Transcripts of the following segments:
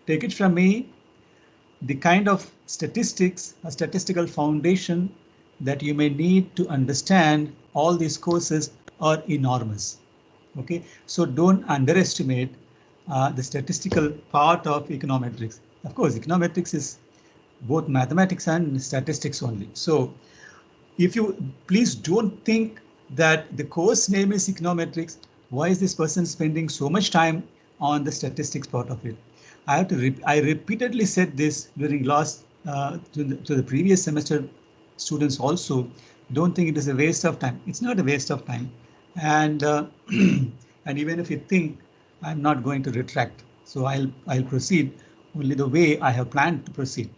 take it from me, the kind of statistics, a statistical foundation that you may need to understand all these courses are enormous. Okay, so don't underestimate the statistical part of econometrics. Of course, econometrics is both mathematics and statistics only. So if you please don't think that the course name is econometrics, why is this person spending so much time on the statistics part of it? I repeatedly said this during last to the previous semester students also. Don't think it is a waste of time. It's not a waste of time, and and even if you think, I'm not going to retract. So I'll proceed only the way I have planned to proceed.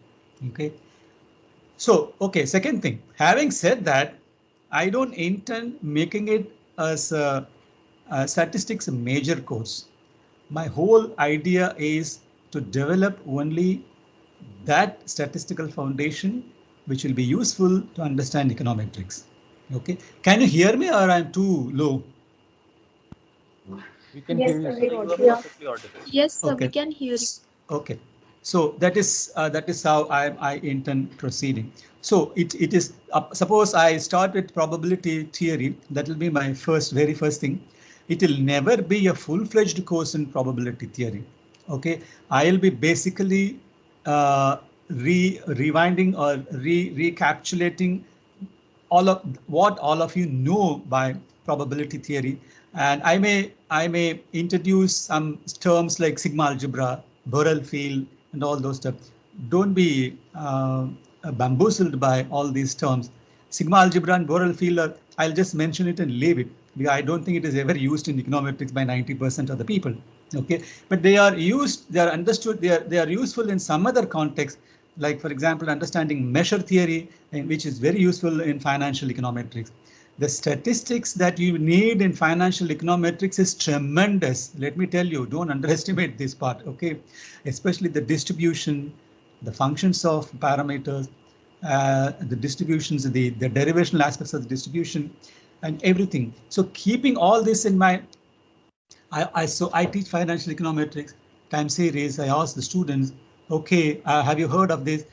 Okay. So, okay, second thing, having said that, I don't intend making it as a statistics major course. My whole idea is to develop only that statistical foundation which will be useful to understand econometrics. Okay, can you hear me or I'm too low? We can Yes, hear you, sir, sir. we You got are you. perfectly audible. Yes, sir, we Okay. can hear you. Okay, so that is how I intend proceeding. So it is suppose I start with probability theory. That will be my very first thing. It will never be a full-fledged course in probability theory. Okay, I'll be basically rewinding or recapitulating all of you know by probability theory, and I may introduce some terms like sigma algebra, Borel field, and all those stuff. Don't be bamboozled by all these terms. Sigma algebra and Borel field I'll just mention it and leave it, because I don't think it is ever used in econometrics by 90% of the people. Okay, but they are used, they are understood, they are useful in some other context, like for example understanding measure theory, which is very useful in financial econometrics. The statistics that you need in financial econometrics is tremendous. Let me tell you, don't underestimate this part. Okay, especially the distribution, the functions of parameters, the distributions, the derivational aspects of the distribution, and everything. So keeping all this in mind, I teach financial econometrics time series. I ask the students, okay, have you heard of this?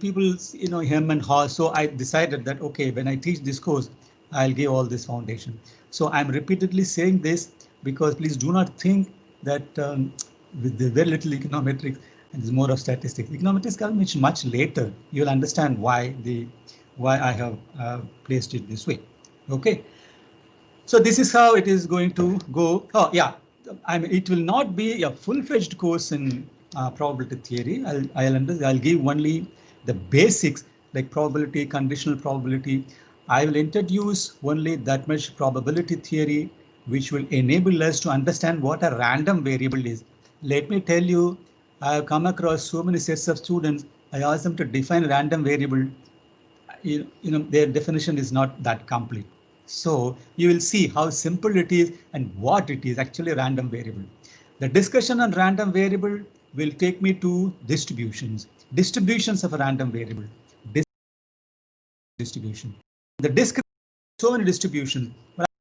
People, hem and haw. So I decided that, okay, when I teach this course, I'll give all this foundation. So I'm repeatedly saying this because please do not think that with the very little econometrics and there's more of statistics. Econometrics come much later. You'll understand why I have placed it this way. Okay. So this is how it is going to go. Oh yeah, it will not be a full-fledged course in probability theory. I'll give only the basics like probability, conditional probability. I will introduce only that much probability theory, which will enable us to understand what a random variable is. Let me tell you, I have come across so many sets of students. I ask them to define random variable. Their definition is not that complete. So you will see how simple it is and what it is actually a random variable. The discussion on random variable will take me to distributions of a random variable, distribution. The description, so many distributions,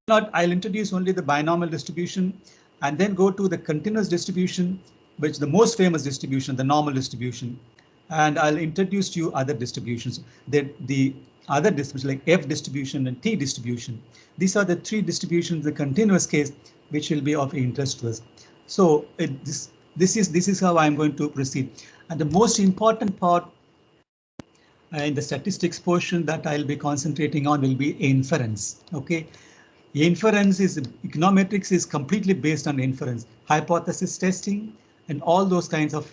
but I'll introduce only the binomial distribution and then go to the continuous distribution, which the most famous distribution, the normal distribution. And I'll introduce to you other distributions. The other distributions like F distribution and T distribution. These are the three distributions, the continuous case, which will be of interest to us. So this is how I'm going to proceed. And the most important part in the statistics portion that I'll be concentrating on will be inference. Okay, inference is econometrics is completely based on inference, hypothesis testing, and all those kinds of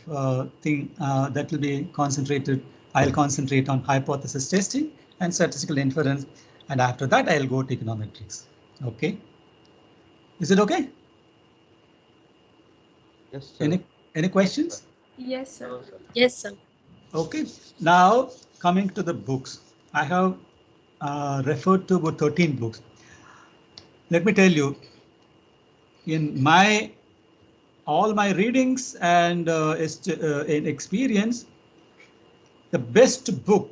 thing that will be concentrated. I'll concentrate on hypothesis testing and statistical inference, and after that I'll go to econometrics. Okay, is it okay? Yes, sir. Any questions? Yes, sir. No, sir. Yes, sir. Okay, now coming to the books, I have referred to about 13 books. Let me tell you, in all my readings and in experience, the best book,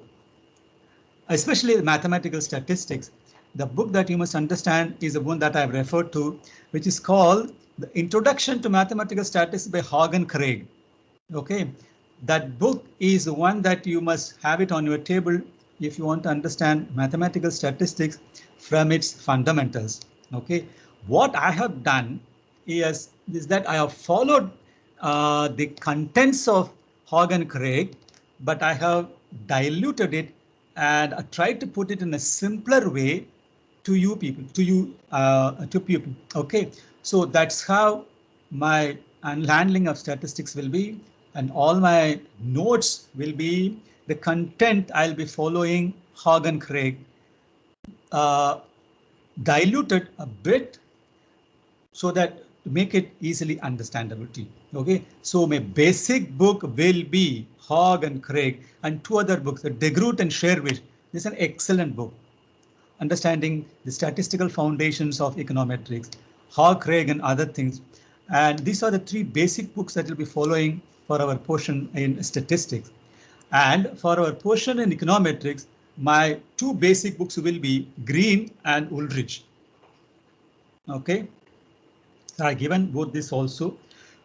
especially mathematical statistics, the book that you must understand is the one that I've referred to, which is called The Introduction to Mathematical Statistics by Hagen Craig. Okay, that book is the one that you must have it on your table if you want to understand mathematical statistics from its fundamentals. Okay, what I have done is that I have followed the contents of Hogg and Craig, but I have diluted it and I tried to put it in a simpler way to you people, to people. Okay, so that's how my handling of statistics will be, and all my notes will be the content. I'll be following Hogg and Craig, uh, diluted a bit so that to make it easily understandable to you. Okay, so my basic book will be Hogg and Craig, and two other books, the DeGroote and Sherwish. This is an excellent book, understanding the statistical foundations of econometrics, Hogg, Craig, and other things. And these are the three basic books that we'll be following for our portion in statistics. And for our portion in econometrics, my two basic books will be Green and Ulrich. Okay, so I given both this also.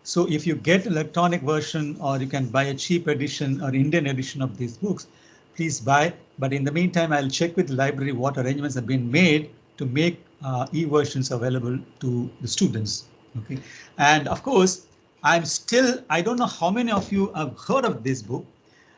So if you get electronic version or you can buy a cheap edition or Indian edition of these books, please buy. But in the meantime, I'll check with the library what arrangements have been made to make e-versions available to the students. Okay, and of course, I don't know how many of you have heard of this book.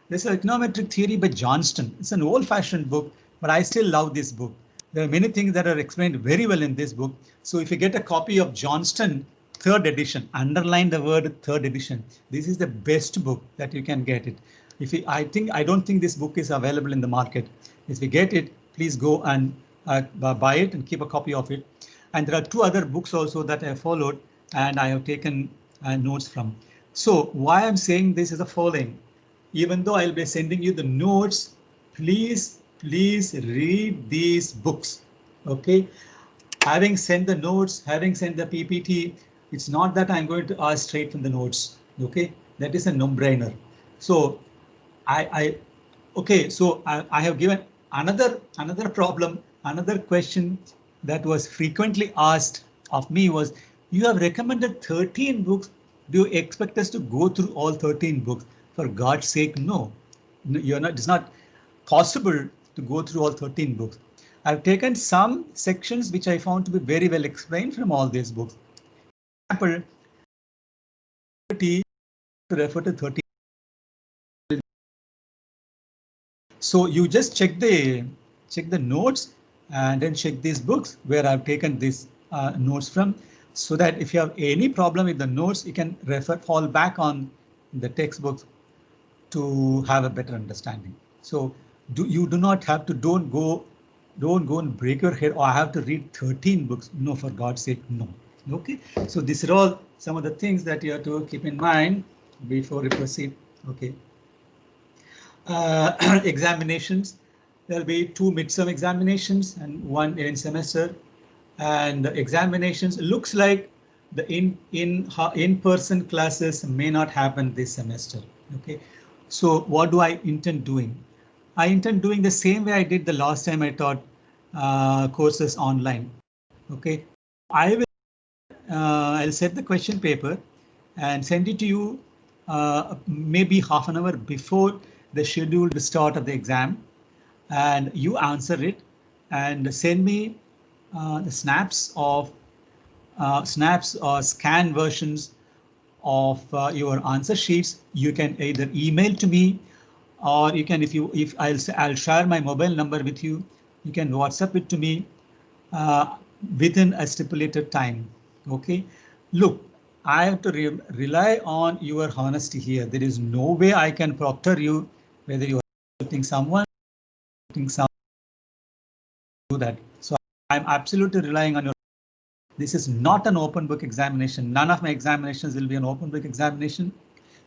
This is Econometric Theory by Johnston. It's an old-fashioned book, but I still love this book. There are many things that are explained very well in this book. So if you get a copy of Johnston, third edition, underline the word third edition. This is the best book that you can get it. If you, I don't think this book is available in the market. If you get it, please go and buy it and keep a copy of it. And there are two other books also that I followed and I have taken notes from. So why I'm saying this is the following. Even though I'll be sending you the notes, please read these books. Okay, having sent the notes, having sent the PPT, it's not that I'm going to ask straight from the notes. Okay, that is a no-brainer. So I have given another problem, another question that was frequently asked of me was, you have recommended 13 books. Do you expect us to go through all 13 books? For God's sake, no. You're not. It's not possible to go through all 13 books. I've taken some sections which I found to be very well explained from all these books. For example, to refer to 13. So you just check the notes and then check these books where I've taken these notes from, so that if you have any problem with the notes, you can fall back on the textbooks to have a better understanding. So you do not have to don't go and break your head. Oh, I have to read 13 books. No, for God's sake, no. Okay, so these are all some of the things that you have to keep in mind before you proceed. Okay. Examinations. There'll be 2 midterm examinations and 1 end semester. And examinations looks like the in-person classes may not happen this semester. Okay, so what do I intend doing? I intend doing the same way I did the last time I taught courses online. Okay, I'll set the question paper and send it to you maybe half an hour before the scheduled start of the exam, and you answer it and send me the snaps or scan versions of your answer sheets. You can either email to me, or you can, if I'll share my mobile number with you, you can WhatsApp it to me within a stipulated time. Okay, look, I have to rely on your honesty here. There is no way I can proctor you whether you are accepting someone, do that. So I'm absolutely relying on your. This is not an open book examination. None of my examinations will be an open book examination.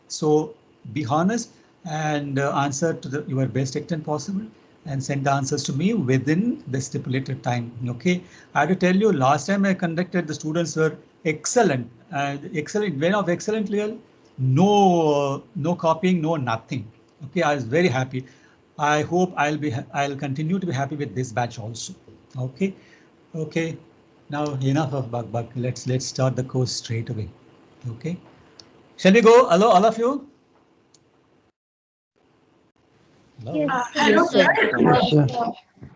So be honest and answer to your best extent possible and send the answers to me within the stipulated time. Okay, I have to tell you, last time I conducted, the students were excellent, excellent, very of excellently well. No copying, no nothing. Okay, I was very happy. I hope I'll continue to be happy with this batch also. Okay, okay. Now enough of bug. Let's start the course straight away. Okay. Shall we go? Hello, all of you. Hello. Hello, sir. Yes, sir.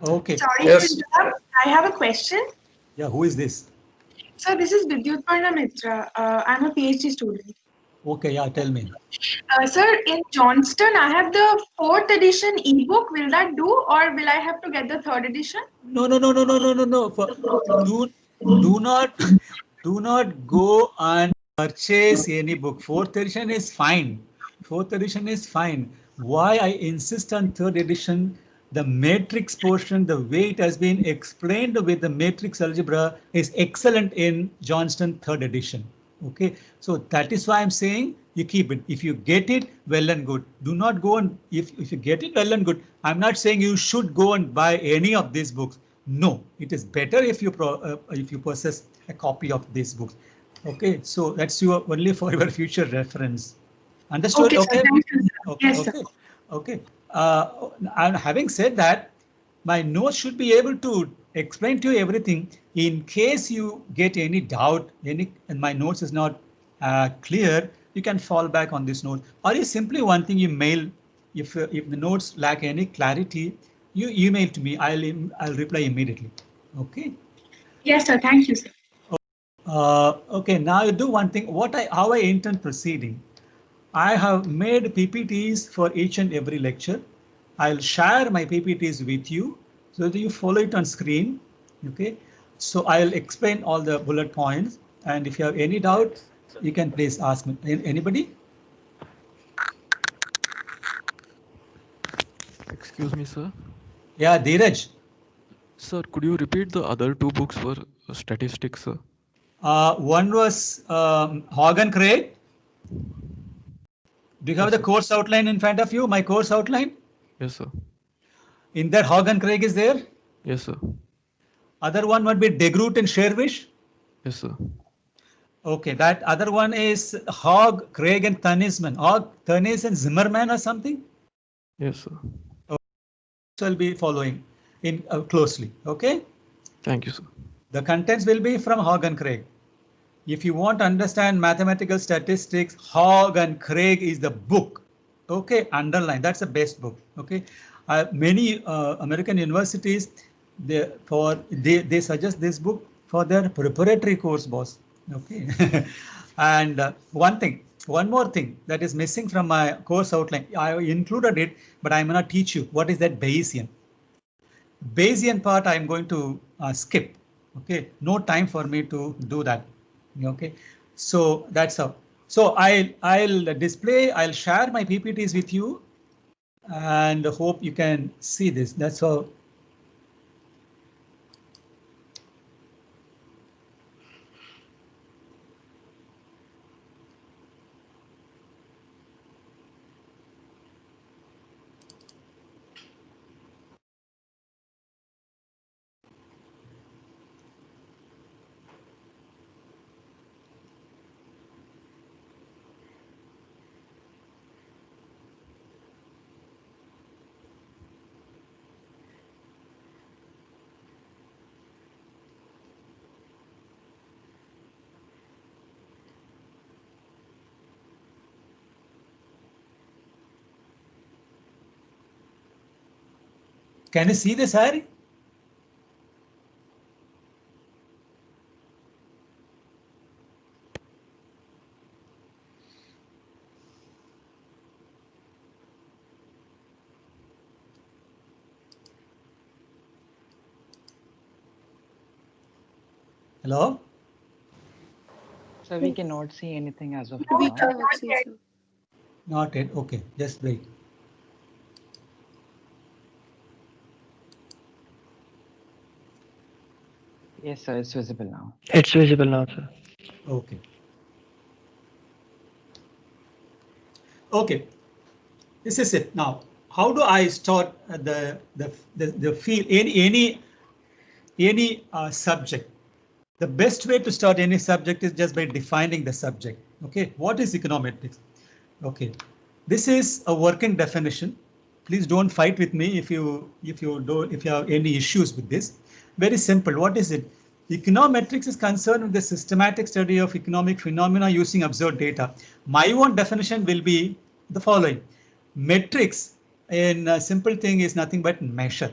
Okay. Sorry to Yes. interrupt. I have a question. Yeah, who is this? So this is Vidyutparna Mitra. I'm a PhD student. Okay, yeah, tell me. Sir, in Johnston, I have the fourth edition ebook. Will that do, or will I have to get the third edition? No, no, no, no, no, no, no, no. Do do not do not go and purchase any book. Fourth edition is fine. Fourth edition is fine. Why I insist on third edition? The matrix portion, the way it has been explained with the matrix algebra is excellent in Johnston third edition. Okay, so that is why I'm saying you keep it. If you get it, well and good. Do not go and if you get it, well and good. I'm not saying you should go and buy any of these books. No, it is better if you possess a copy of these books. Okay, so that's your only for your future reference. Understood? Okay, sir. Okay. Thank you, sir. Okay. Yes, sir. Okay. Okay. And having said that, my notes should be able to explain to you everything. In case you get any doubt, and my notes is not clear, you can fall back on this note. Or you simply one thing you mail. If the notes lack any clarity, you email to me. I'll reply immediately. Okay. Yes, sir. Thank you, sir. Okay. Now you do one thing. How I intend proceeding. I have made PPTs for each and every lecture. I'll share my PPTs with you so that you follow it on screen. Okay, so I'll explain all the bullet points, and if you have any doubt, you can please ask me. Anybody? Excuse me, sir. Yeah, Dheeraj. Sir, could you repeat the other two books for statistics, sir? One was Hogg and Craig. Do you have Yes, the sir. course outline in front of you? My course outline? Yes, sir. In that Hogg and Craig is there. Yes, sir. Other one would be DeGroot and Sherwish. Yes, sir. Okay, that other one is Hogg, Craig and Thunisman. Hogg, Thunis and Zimmerman or something. Yes, sir. So I'll be following in closely. Okay, Thank you, sir. the contents will be from Hogg and Craig. If you want to understand mathematical statistics, Hogg and Craig is the book. Okay, underline. That's the best book. Okay, many American universities they suggest this book for their preparatory course, boss. Okay, and one more thing that is missing from my course outline. I included it, but I'm gonna teach you what is that Bayesian. Bayesian part I'm going to skip. Okay, no time for me to do that. Okay, so that's how. So I'll share my PPTs with you and hope you can see this. That's how. Can you see this, Harry? Hello? So we cannot see anything as of We now. cannot see, sir. Not yet. Okay, just wait. Yes, sir, it's visible now. It's visible now, sir. Okay. Okay. This is it. Now, how do I start the field any subject? The best way to start any subject is just by defining the subject. Okay, what is econometrics? Okay, this is a working definition. Please don't fight with me if you have any issues with this. Very simple. What is it? Econometrics is concerned with the systematic study of economic phenomena using observed data. My own definition will be the following. Metrics in a simple thing is nothing but measure.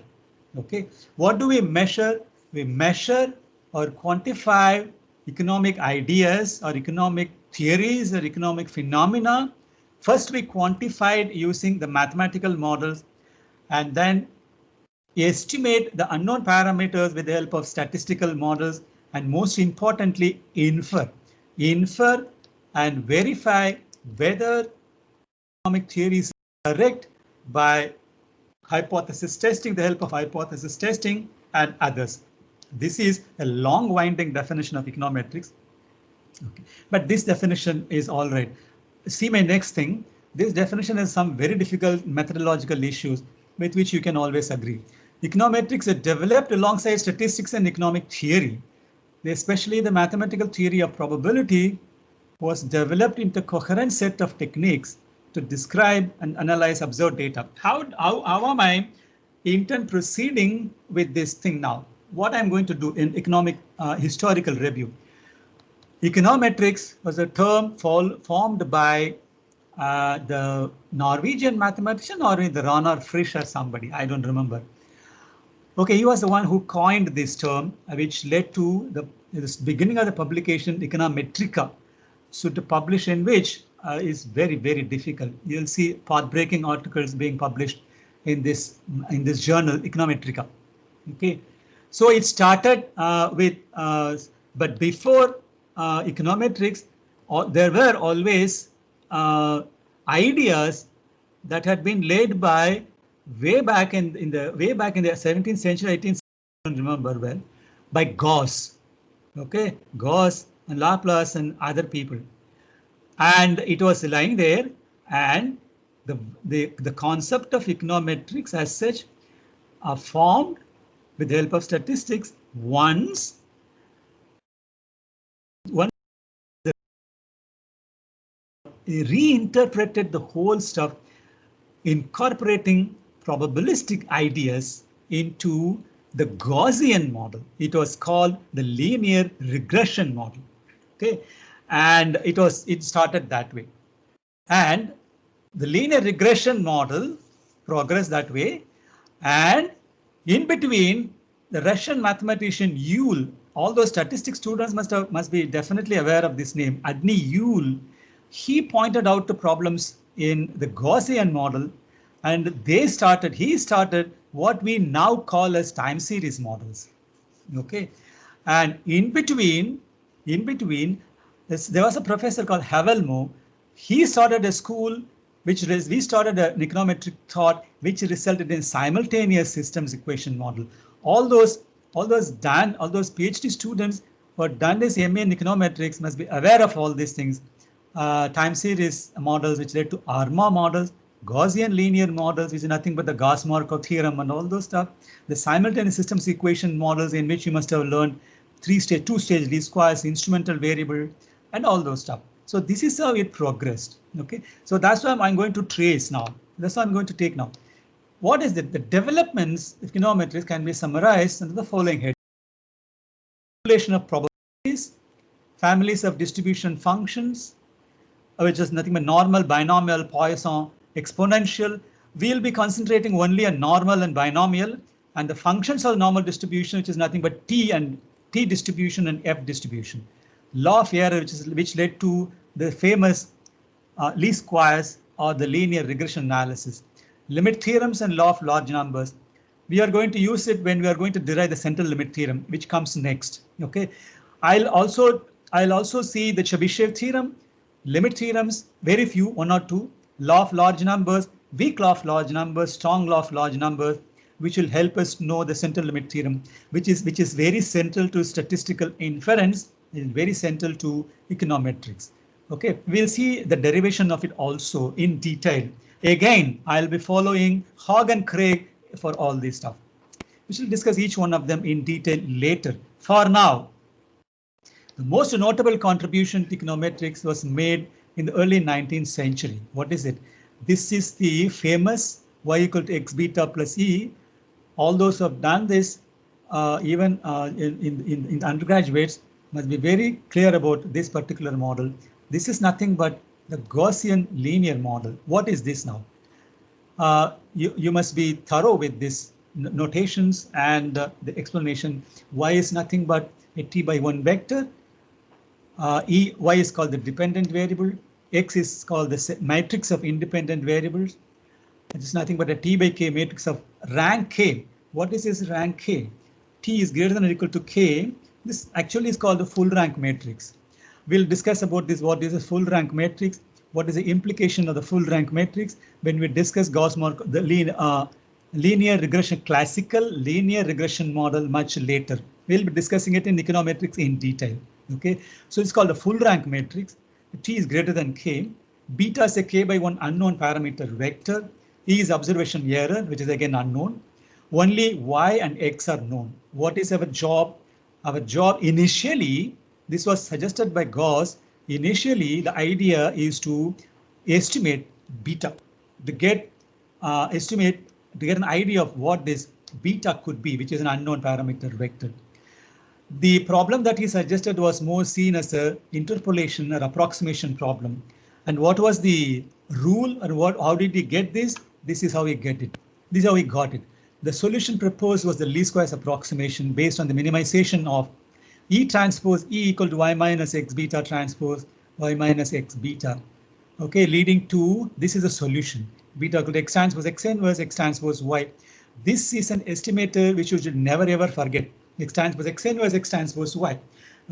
Okay, what do we measure? We measure or quantify economic ideas or economic theories or economic phenomena. First, we quantified using the mathematical models, and then estimate the unknown parameters with the help of statistical models, and most importantly, infer and verify whether economic theories are correct by hypothesis testing, the help of hypothesis testing and others. This is a long winding definition of econometrics. Okay. But this definition is all right. See my next thing. This definition has some very difficult methodological issues with which you can always agree. Econometrics are developed alongside statistics and economic theory. Especially the mathematical theory of probability was developed into a coherent set of techniques to describe and analyze observed data. How am I intent proceeding with this thing now? What I'm going to do in economic historical review. Econometrics was a term formed by the Norwegian mathematician or the Ragnar Frisch or somebody, I don't remember. Okay, he was the one who coined this term, which led to the beginning of the publication Econometrica. So to publish in which is very, very difficult. You'll see path-breaking articles being published in this journal Econometrica. Okay, so it started but before econometrics, there were always ideas that had been laid by way back in the 17th century, 18th century, I don't remember well, by Gauss. Okay, Gauss and Laplace and other people, and it was lying there, and the concept of econometrics as such are formed with the help of statistics once reinterpreted the whole stuff, incorporating probabilistic ideas into the Gaussian model. It was called the linear regression model. Okay, and it started that way, and the linear regression model progressed that way, and in between, the Russian mathematician Yule, all those statistics students must be definitely aware of this name, Adni Yule. He pointed out the problems in the Gaussian model, and he started what we now call as time series models. Okay, and in between, there was a professor called Havelmo. He started a school we started an econometric thought which resulted in simultaneous systems equation model. All those PhD students who have done this MA in econometrics must be aware of all these things. Time series models which led to ARMA models, Gaussian linear models, which is nothing but the Gauss-Markov theorem and all those stuff. The simultaneous systems equation models in which you must have learned two-stage least squares, instrumental variable, and all those stuff. So this is how it progressed. Okay, so that's why I'm going to trace now. That's what I'm going to take now. What is it? The developments of econometrics can be summarized under the following head: population of probabilities, families of distribution functions, which is nothing but normal, binomial, Poisson, exponential. We'll be concentrating only on normal and binomial, and the functions of normal distribution, which is nothing but T distribution and F distribution. Law of error, which led to the famous least squares or the linear regression analysis. Limit theorems and law of large numbers. We are going to use it when we are going to derive the central limit theorem, which comes next. Okay, I'll also see the Chebyshev theorem, limit theorems, very few, one or two, law of large numbers, weak law of large numbers, strong law of large numbers, which will help us know the central limit theorem, which is very central to statistical inference, is very central to econometrics. Okay, we'll see the derivation of it also in detail. Again, I'll be following Hogg and Craig for all this stuff. We shall discuss each one of them in detail later. For now, the most notable contribution to econometrics was made in the early 19th century. What is it? This is the famous y equal to x beta plus e. All those who have done this, even in undergraduates, must be very clear about this particular model. This is nothing but the Gaussian linear model. What is this now? you must be thorough with this notations and the explanation. Y is nothing but a t by 1 vector. Y is called the dependent variable. X is called the matrix of independent variables. It is nothing but a t by k matrix of rank k. What is this rank k? T is greater than or equal to k. This actually is called the full rank matrix. We'll discuss about this. What is a full rank matrix? What is the implication of the full rank matrix when we discuss Gauss-Markov, the linear regression, classical linear regression model much later. We'll be discussing it in econometrics in detail. Okay, so it's called a full rank matrix. T is greater than k. Beta is a k by 1 unknown parameter vector. E is observation error, which is again unknown. Only y and x are known. What is our job? Our job initially, this was suggested by Gauss. Initially, the idea is to estimate beta, to get an idea of what this beta could be, which is an unknown parameter vector. The problem that he suggested was more seen as a interpolation or approximation problem. And what was the rule, and how did he get this? This is how he get it. This is how he got it. The solution proposed was the least squares approximation based on the minimization of E transpose E equal to y minus x beta transpose y minus x beta. Okay, leading to, this is a solution. Beta equal to x transpose x inverse x transpose y. This is an estimator which you should never ever forget. X transpose x inverse x transpose y.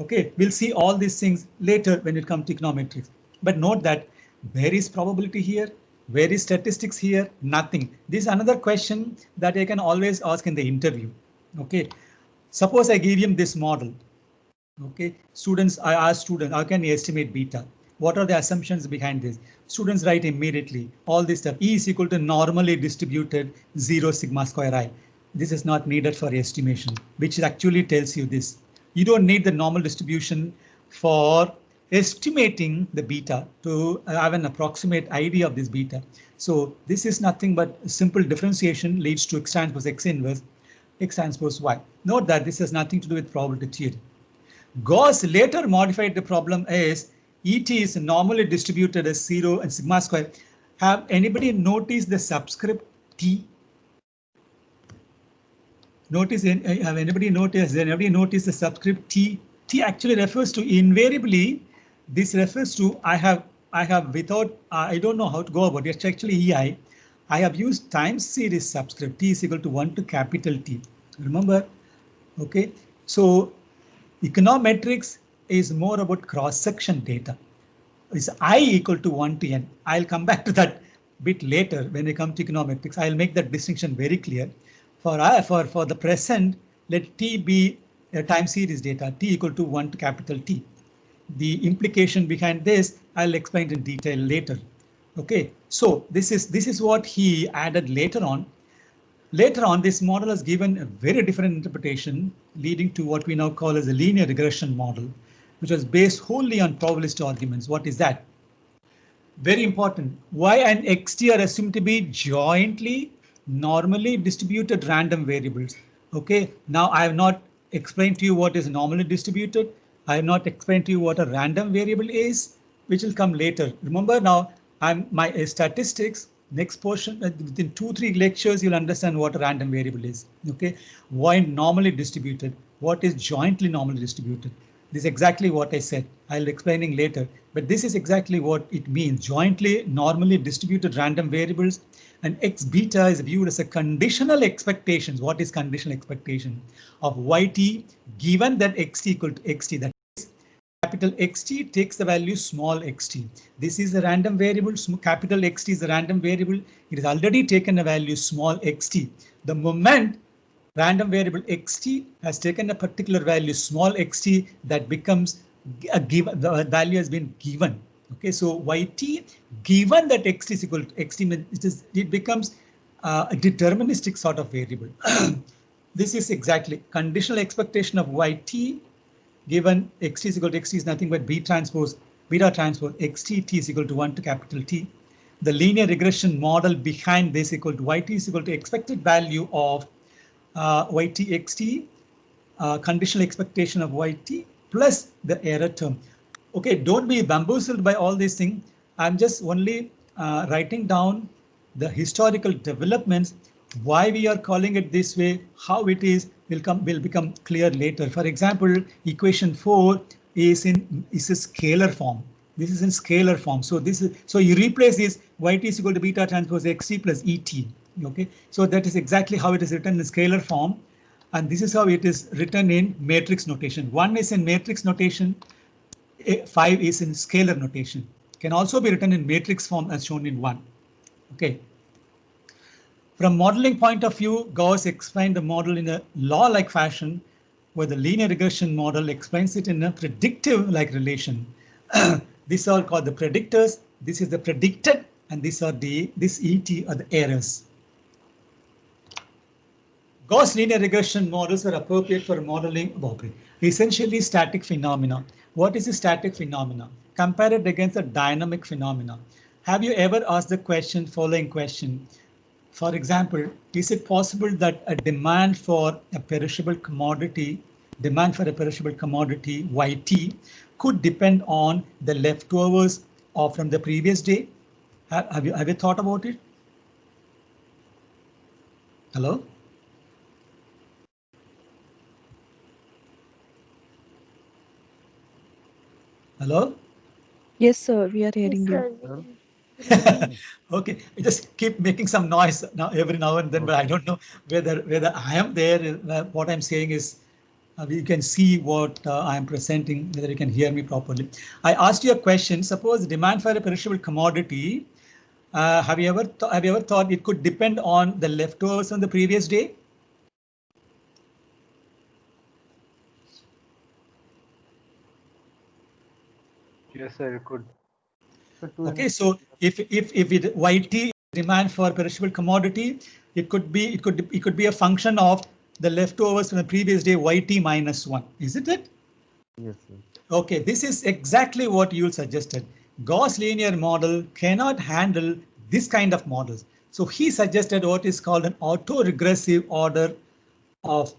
Okay, we'll see all these things later when it comes to econometrics. But note that where is probability here? Where is statistics here? Nothing. This is another question that I can always ask in the interview. Okay, suppose I give him this model. Okay, students, I ask students, how can you estimate beta? What are the assumptions behind this? Students write immediately all this stuff. E is equal to normally distributed 0 sigma square I. This is not needed for estimation, which actually tells you this. You don't need the normal distribution for estimating the beta to have an approximate idea of this beta. So this is nothing but simple differentiation leads to x transpose x inverse x transpose y. Note that this has nothing to do with probability theory. Gauss later modified the problem as ET is normally distributed as 0 and sigma square. Have anybody noticed the subscript T? Notice, have anybody noticed? Anybody noticed the subscript T? T actually refers to invariably. This refers to I have without I don't know how to go about it. It's actually EI. I have used time series subscript T is equal to 1 to capital T. Remember? Okay, so econometrics is more about cross-section data. It's I equal to 1 to n. I'll come back to that bit later when we come to econometrics. I'll make that distinction very clear. For the present, let T be a time series data, T equal to 1 to capital T. The implication behind this, I'll explain in detail later. Okay, so this is what he added later on. Later on, this model has given a very different interpretation, leading to what we now call as a linear regression model, which was based wholly on probabilistic arguments. What is that? Very important. Y and xt are assumed to be jointly normally distributed random variables. Okay, now I have not explained to you what is normally distributed. I have not explained to you what a random variable is, which will come later. Remember now, my statistics. Next portion, within 2-3 lectures, you'll understand what a random variable is. Okay, why normally distributed? What is jointly normally distributed? This is exactly what I said. I'll explaining later, but this is exactly what it means. Jointly normally distributed random variables, and x beta is viewed as a conditional expectations. What is conditional expectation of yt given that xt equal to xt? That capital XT takes the value small xt. This is a random variable. Capital XT is a random variable. It has already taken a value small xt. The moment random variable xt has taken a particular value small xt, that becomes a given. The value has been given. Okay, so yt given that xt is equal to xt, it becomes a deterministic sort of variable. This is exactly conditional expectation of yt. Given xt is equal to xt is nothing but beta transpose xt t is equal to 1 to capital T. The linear regression model behind this equal to yt is equal to expected value of yt xt, conditional expectation of yt plus the error term. Okay, don't be bamboozled by all these things. I'm just only writing down the historical developments, why we are calling it this way, how it is will become clear later. For example, equation 4 is a scalar form. This is in scalar form. So you replace this yt is equal to beta transpose xt plus et. Okay, so that is exactly how it is written in scalar form, and this is how it is written in matrix notation. 1 is in matrix notation, 5 is in scalar notation. Can also be written in matrix form as shown in 1. Okay. From modeling point of view, Gauss explained the model in a law-like fashion, where the linear regression model explains it in a predictive-like relation. These are called the predictors. This is the predicted, and these are this ET are the errors. Gauss linear regression models are appropriate for modeling essentially static phenomena. What is a static phenomena? Compare it against a dynamic phenomena. Have you ever asked the following question? For example, is it possible that a demand for a perishable commodity, YT, could depend on the leftovers from the previous day? Have you thought about it? Hello? Hello? Yes, sir. We are hearing you. Okay, I just keep making some noise every now and then, but I don't know whether I am there. What I'm saying is, you can see what I am presenting, whether you can hear me properly. I asked you a question. Suppose demand for a perishable commodity. Have you ever thought it could depend on the leftovers on the previous day? Yes, sir, it could. Okay, so if it YT demand for perishable commodity, it could be a function of the leftovers from the previous day YT minus 1, isn't it? Yes, sir. Okay, this is exactly what you suggested. Gauss linear model cannot handle this kind of models. So he suggested what is called an autoregressive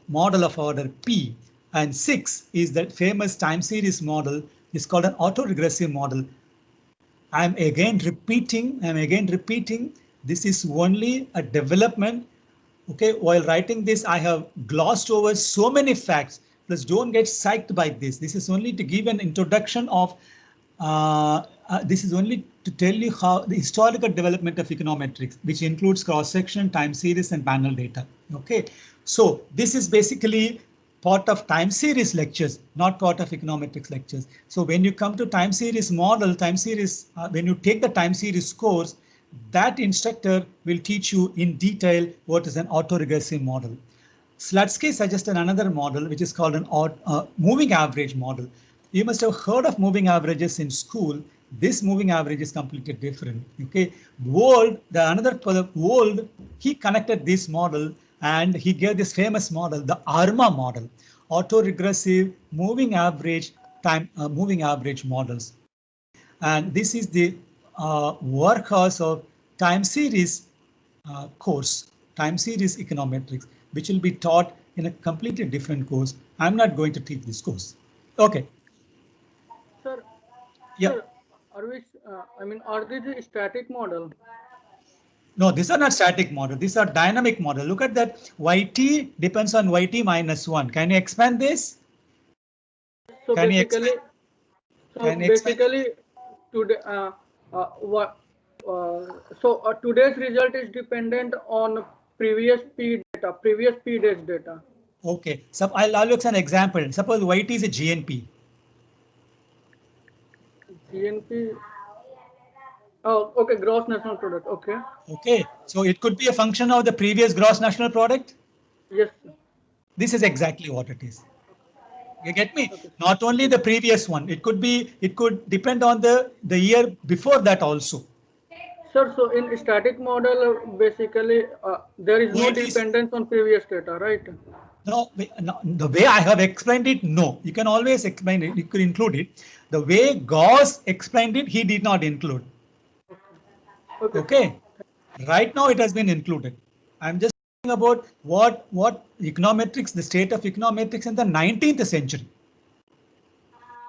model of order P, and 6 is that famous time series model is called an autoregressive model. I'm again repeating, this is only a development. Okay, while writing this, I have glossed over so many facts. Please don't get psyched by this. This is only to give an introduction of, this is only to tell you how the historical development of econometrics, which includes cross-section, time series, and panel data. Okay, so this is basically part of time series lectures, not part of econometrics lectures. So when you come to time series model, when you take the time series course, that instructor will teach you in detail what is an autoregressive model. Slutsky suggested another model, which is called an moving average model. You must have heard of moving averages in school. This moving average is completely different. Okay, Wold, he connected this model and he gave this famous model, the ARMA model, autoregressive moving average models. And this is the workhorse of time series course, time series econometrics, which will be taught in a completely different course. I'm not going to teach this course. Okay. Sir, Yeah. sir, are these a static model? No, these are not static model. These are dynamic model. Look at that. YT depends on YT minus 1. Can you expand this? So Can you basically, today, today's result is dependent on previous P days data. Okay, so I'll look at an example. Suppose YT is a GNP. GNP. Oh, okay, gross national product. Okay. Okay, so it could be a function of the previous gross national product. Yes. This is exactly what it is. You get me? Okay. Not only the previous one. It could depend on the year before that also. Sir, so in static model, basically, there is no dependence on previous data, right? No, the way I have explained it, no. You can always explain it. You could include it. The way Gauss explained it, he did not include. Okay. Right now it has been included. I'm just talking about what econometrics, the state of econometrics in the 19th century.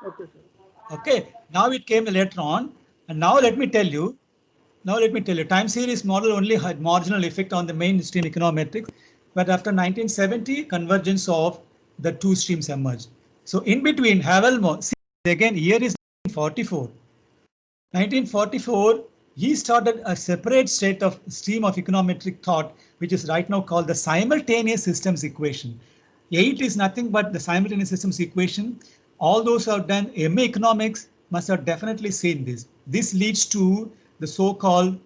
Okay, sir. Okay. Now it came later on, and now let me tell you. Now let me tell you, time series model only had marginal effect on the mainstream econometrics, but after 1970, convergence of the two streams emerged. So in between, Havelmo, see again, year is 1944. 1944, he started a separate stream of econometric thought, which is right now called the simultaneous systems equation. 8 is nothing but the simultaneous systems equation. All those who have done MA economics must have definitely seen this. This leads to the so-called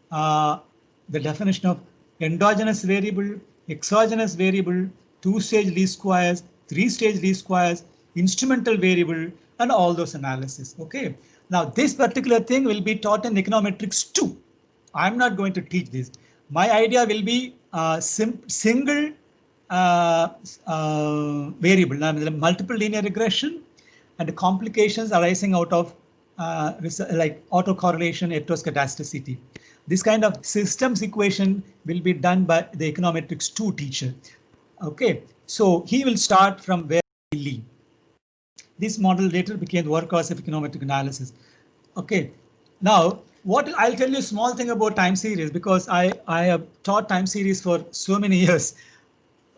the definition of endogenous variable, exogenous variable, two-stage least squares, three-stage least squares, instrumental variable, and all those analysis. Okay. Now this particular thing will be taught in econometrics 2. I'm not going to teach this. My idea will be single variable, multiple linear regression, and the complications arising out of like autocorrelation, heteroscedasticity. This kind of systems equation will be done by the econometrics 2 teacher. Okay, so he will start from where he leave. This model later became the workhorse of econometric analysis. Okay, now what I'll tell you a small thing about time series, because I have taught time series for so many years.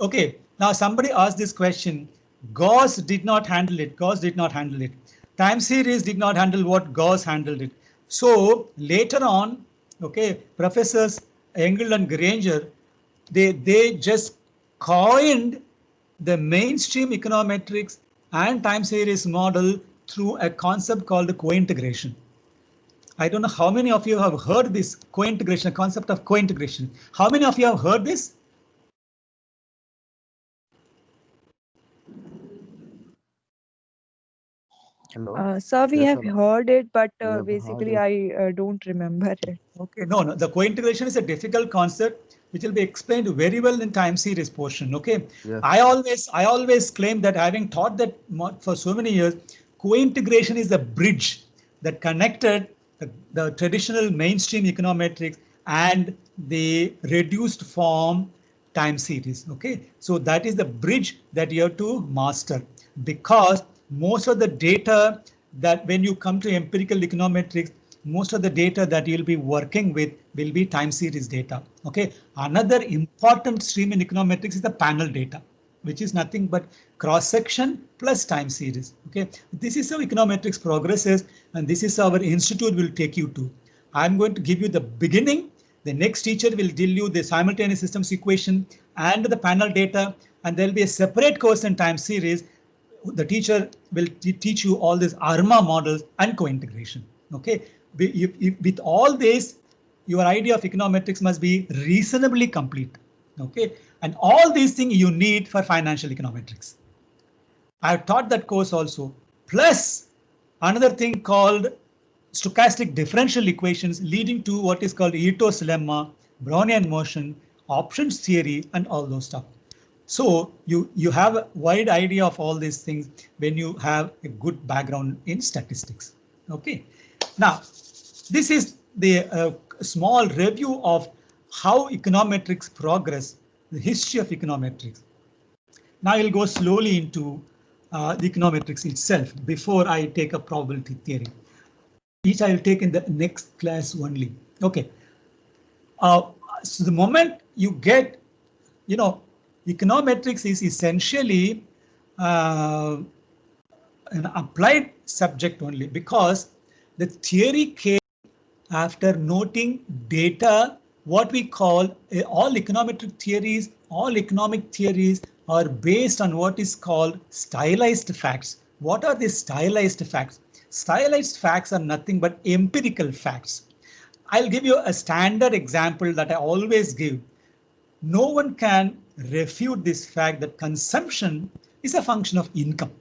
Okay, now somebody asked this question. Gauss did not handle it. Gauss did not handle it. Time series did not handle what Gauss handled it. So later on, okay, professors Engel and Granger, they just coined the mainstream econometrics and time series model through a concept called cointegration. I don't know how many of you have heard this cointegration, concept of cointegration. How many of you have heard this? Hello. Sir, we Yes, have sir. heard it, but We have heard basically it. I don't remember it. Okay, no, the cointegration is a difficult concept which will be explained very well in time series portion. Okay, Yes. I always claim that, having taught that for so many years, cointegration is the bridge that connected the traditional mainstream econometrics and the reduced form time series. Okay, so that is the bridge that you have to master, because most of the data that when you come to empirical econometrics, most of the data that you'll be working with will be time series data. Okay, another important stream in econometrics is the panel data, which is nothing but cross section plus time series. Okay, this is how econometrics progresses, and this is how our institute will take you to. I'm going to give you the beginning. The next teacher will tell you the simultaneous systems equation and the panel data, and there'll be a separate course in time series. The teacher will teach you all these ARMA models and cointegration. Okay, with all this, your idea of econometrics must be reasonably complete. Okay, and all these things you need for financial econometrics. I've taught that course also, plus another thing called stochastic differential equations leading to what is called Ito's lemma, Brownian motion, options theory, and all those stuff. So you have a wide idea of all these things when you have a good background in statistics. Okay, now this is the small review of how econometrics progress, the history of econometrics. Now I'll go slowly into the econometrics itself before I take up probability theory. Each I will take in the next class only. Okay. So the moment you get, econometrics is essentially an applied subject only, because the theory came after noting data. What we call all econometric theories, all economic theories are based on what is called stylized facts. What are the stylized facts? Stylized facts are nothing but empirical facts. I'll give you a standard example that I always give. No one can refute this fact that consumption is a function of income.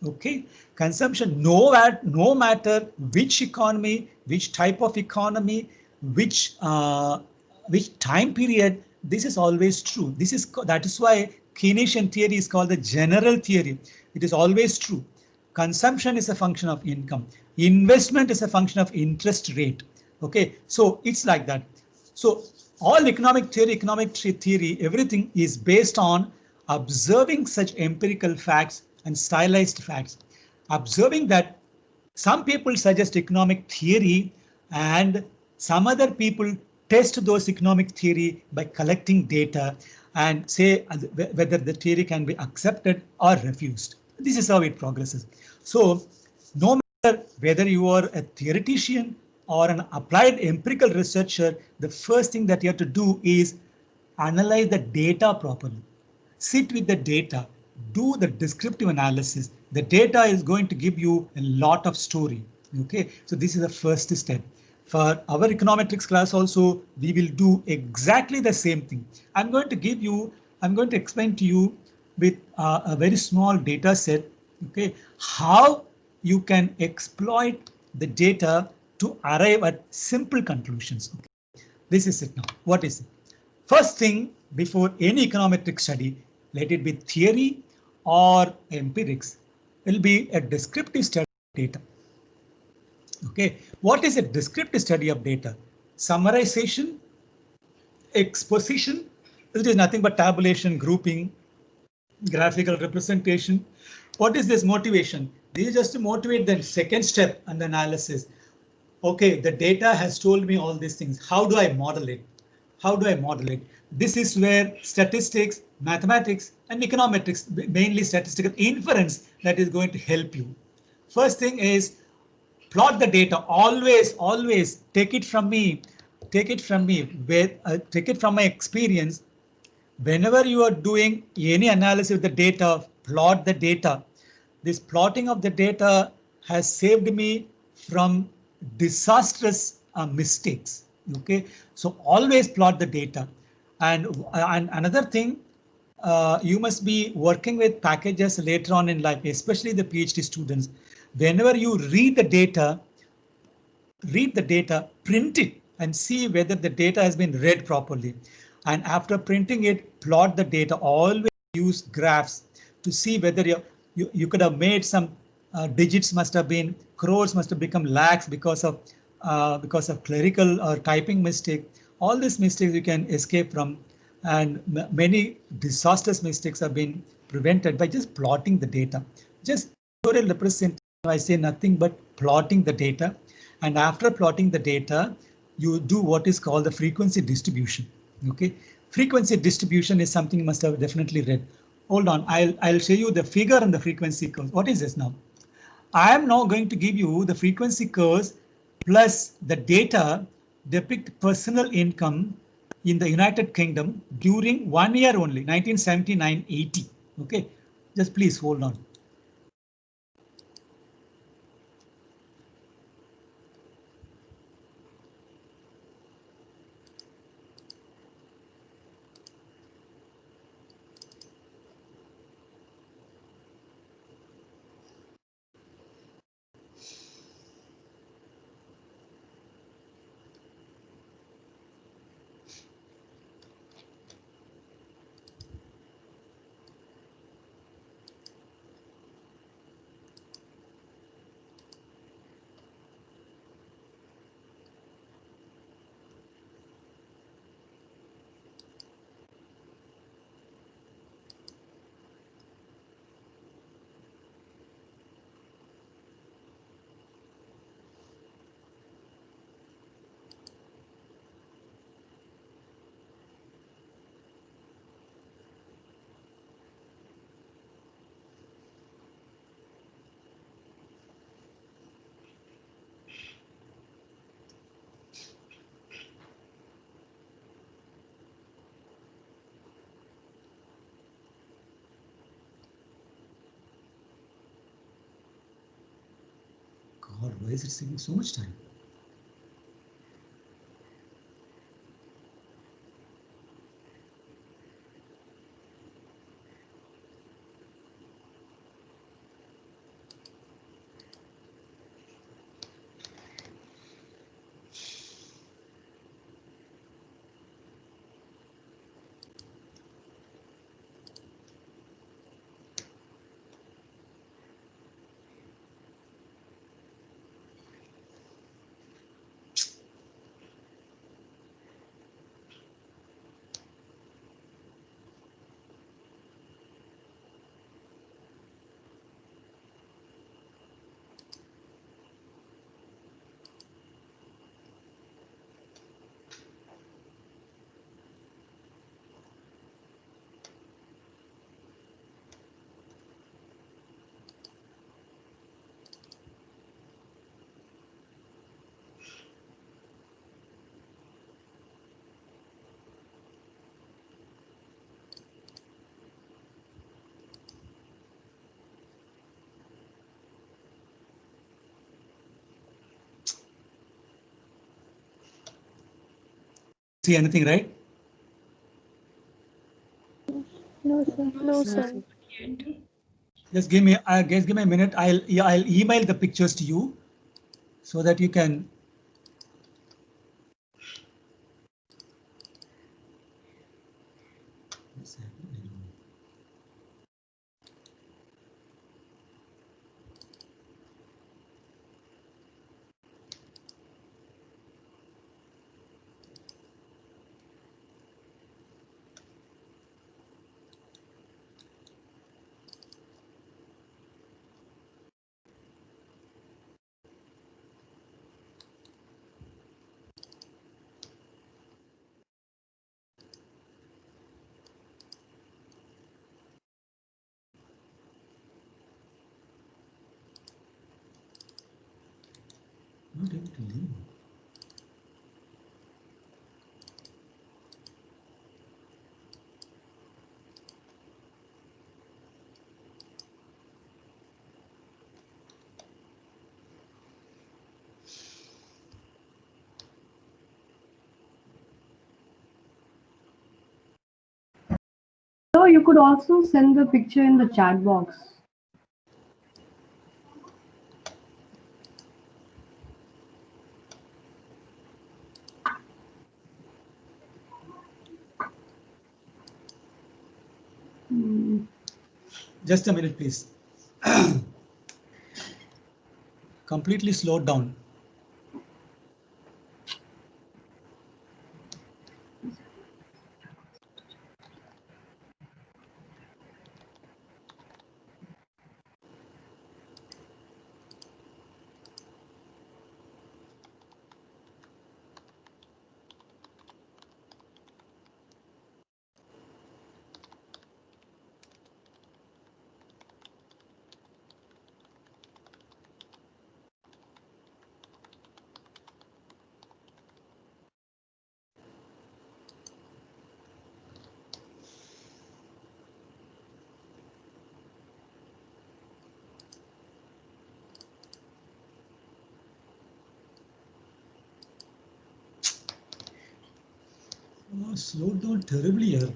Okay, consumption, no matter which economy, which type of economy, which time period, this is always true. That is why Keynesian theory is called the general theory. It is always true. Consumption is a function of income. Investment is a function of interest rate. Okay, so it's like that. So all economic theory, everything is based on observing such empirical facts and stylized facts. Observing that some people suggest economic theory and Some other people test those economic theory by collecting data and say whether the theory can be accepted or refused. This is how it progresses. So no matter whether you are a theoretician or an applied empirical researcher, the first thing that you have to do is analyze the data properly. Sit with the data, do the descriptive analysis. The data is going to give you a lot of story. Okay, so this is the first step. For our econometrics class also, we will do exactly the same thing. I'm going to explain to you with a very small data set, okay, how you can exploit the data to arrive at simple conclusions. Okay. This is it now. What is it? First thing, before any econometric study, let it be theory or empirics, will be a descriptive study of data. Okay, what is a descriptive study of data? Summarization, exposition. It is nothing but tabulation, grouping, graphical representation. What is this motivation? This is just to motivate the second step and the analysis. Okay, the data has told me all these things. How do I model it? How do I model it? This is where statistics, mathematics, and econometrics, mainly statistical inference, that is going to help you. First thing is plot the data. Always take it from me. Take it from me. Take it from my experience. Whenever you are doing any analysis of the data, plot the data. This plotting of the data has saved me from disastrous mistakes. Okay, so always plot the data. And another thing, you must be working with packages later on in life, especially the PhD students. Whenever you read the data, print it and see whether the data has been read properly. And after printing it, plot the data. Always use graphs to see whether you could have made some digits must have been crores must have become lakhs because of clerical or typing mistake. All these mistakes you can escape from, and many disastrous mistakes have been prevented by just plotting the data. Just represent. I say nothing but plotting the data, and after plotting the data, you do what is called the frequency distribution. Okay, frequency distribution is something you must have definitely read. Hold on, I'll show you the figure and the frequency curve. What is this now? I am now going to give you the frequency curves plus the data depict personal income in the United Kingdom during 1 year only, 1979-80. Okay, just please hold on. God, why is it taking so much time? see anything, right? No, sir. No, sir. Just give me a minute. I'll email the pictures to you so that you can. Not able to leave. So you could also send the picture in the chat box. Just a minute, please. Completely slowed down. Oh, slowed down terribly here.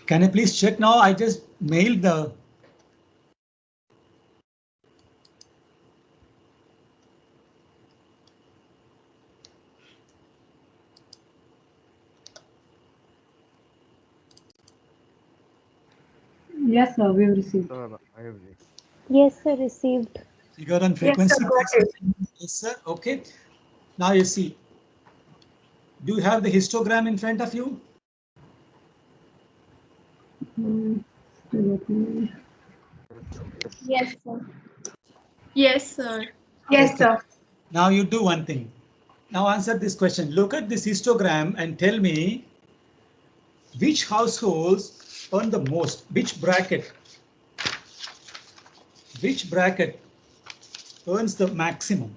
Can I please check now? I just mailed the. Yes, sir, we've received. Sir, I have received. Yes, sir. Received. Figure and Yes, frequency. sir, got it. Yes, sir. Okay. Now you see. Do you have the histogram in front of you? Yes, sir. Yes, sir. Yes, sir. Now you do one thing. Now answer this question. Look at this histogram and tell me which households earn the most, which bracket earns the maximum.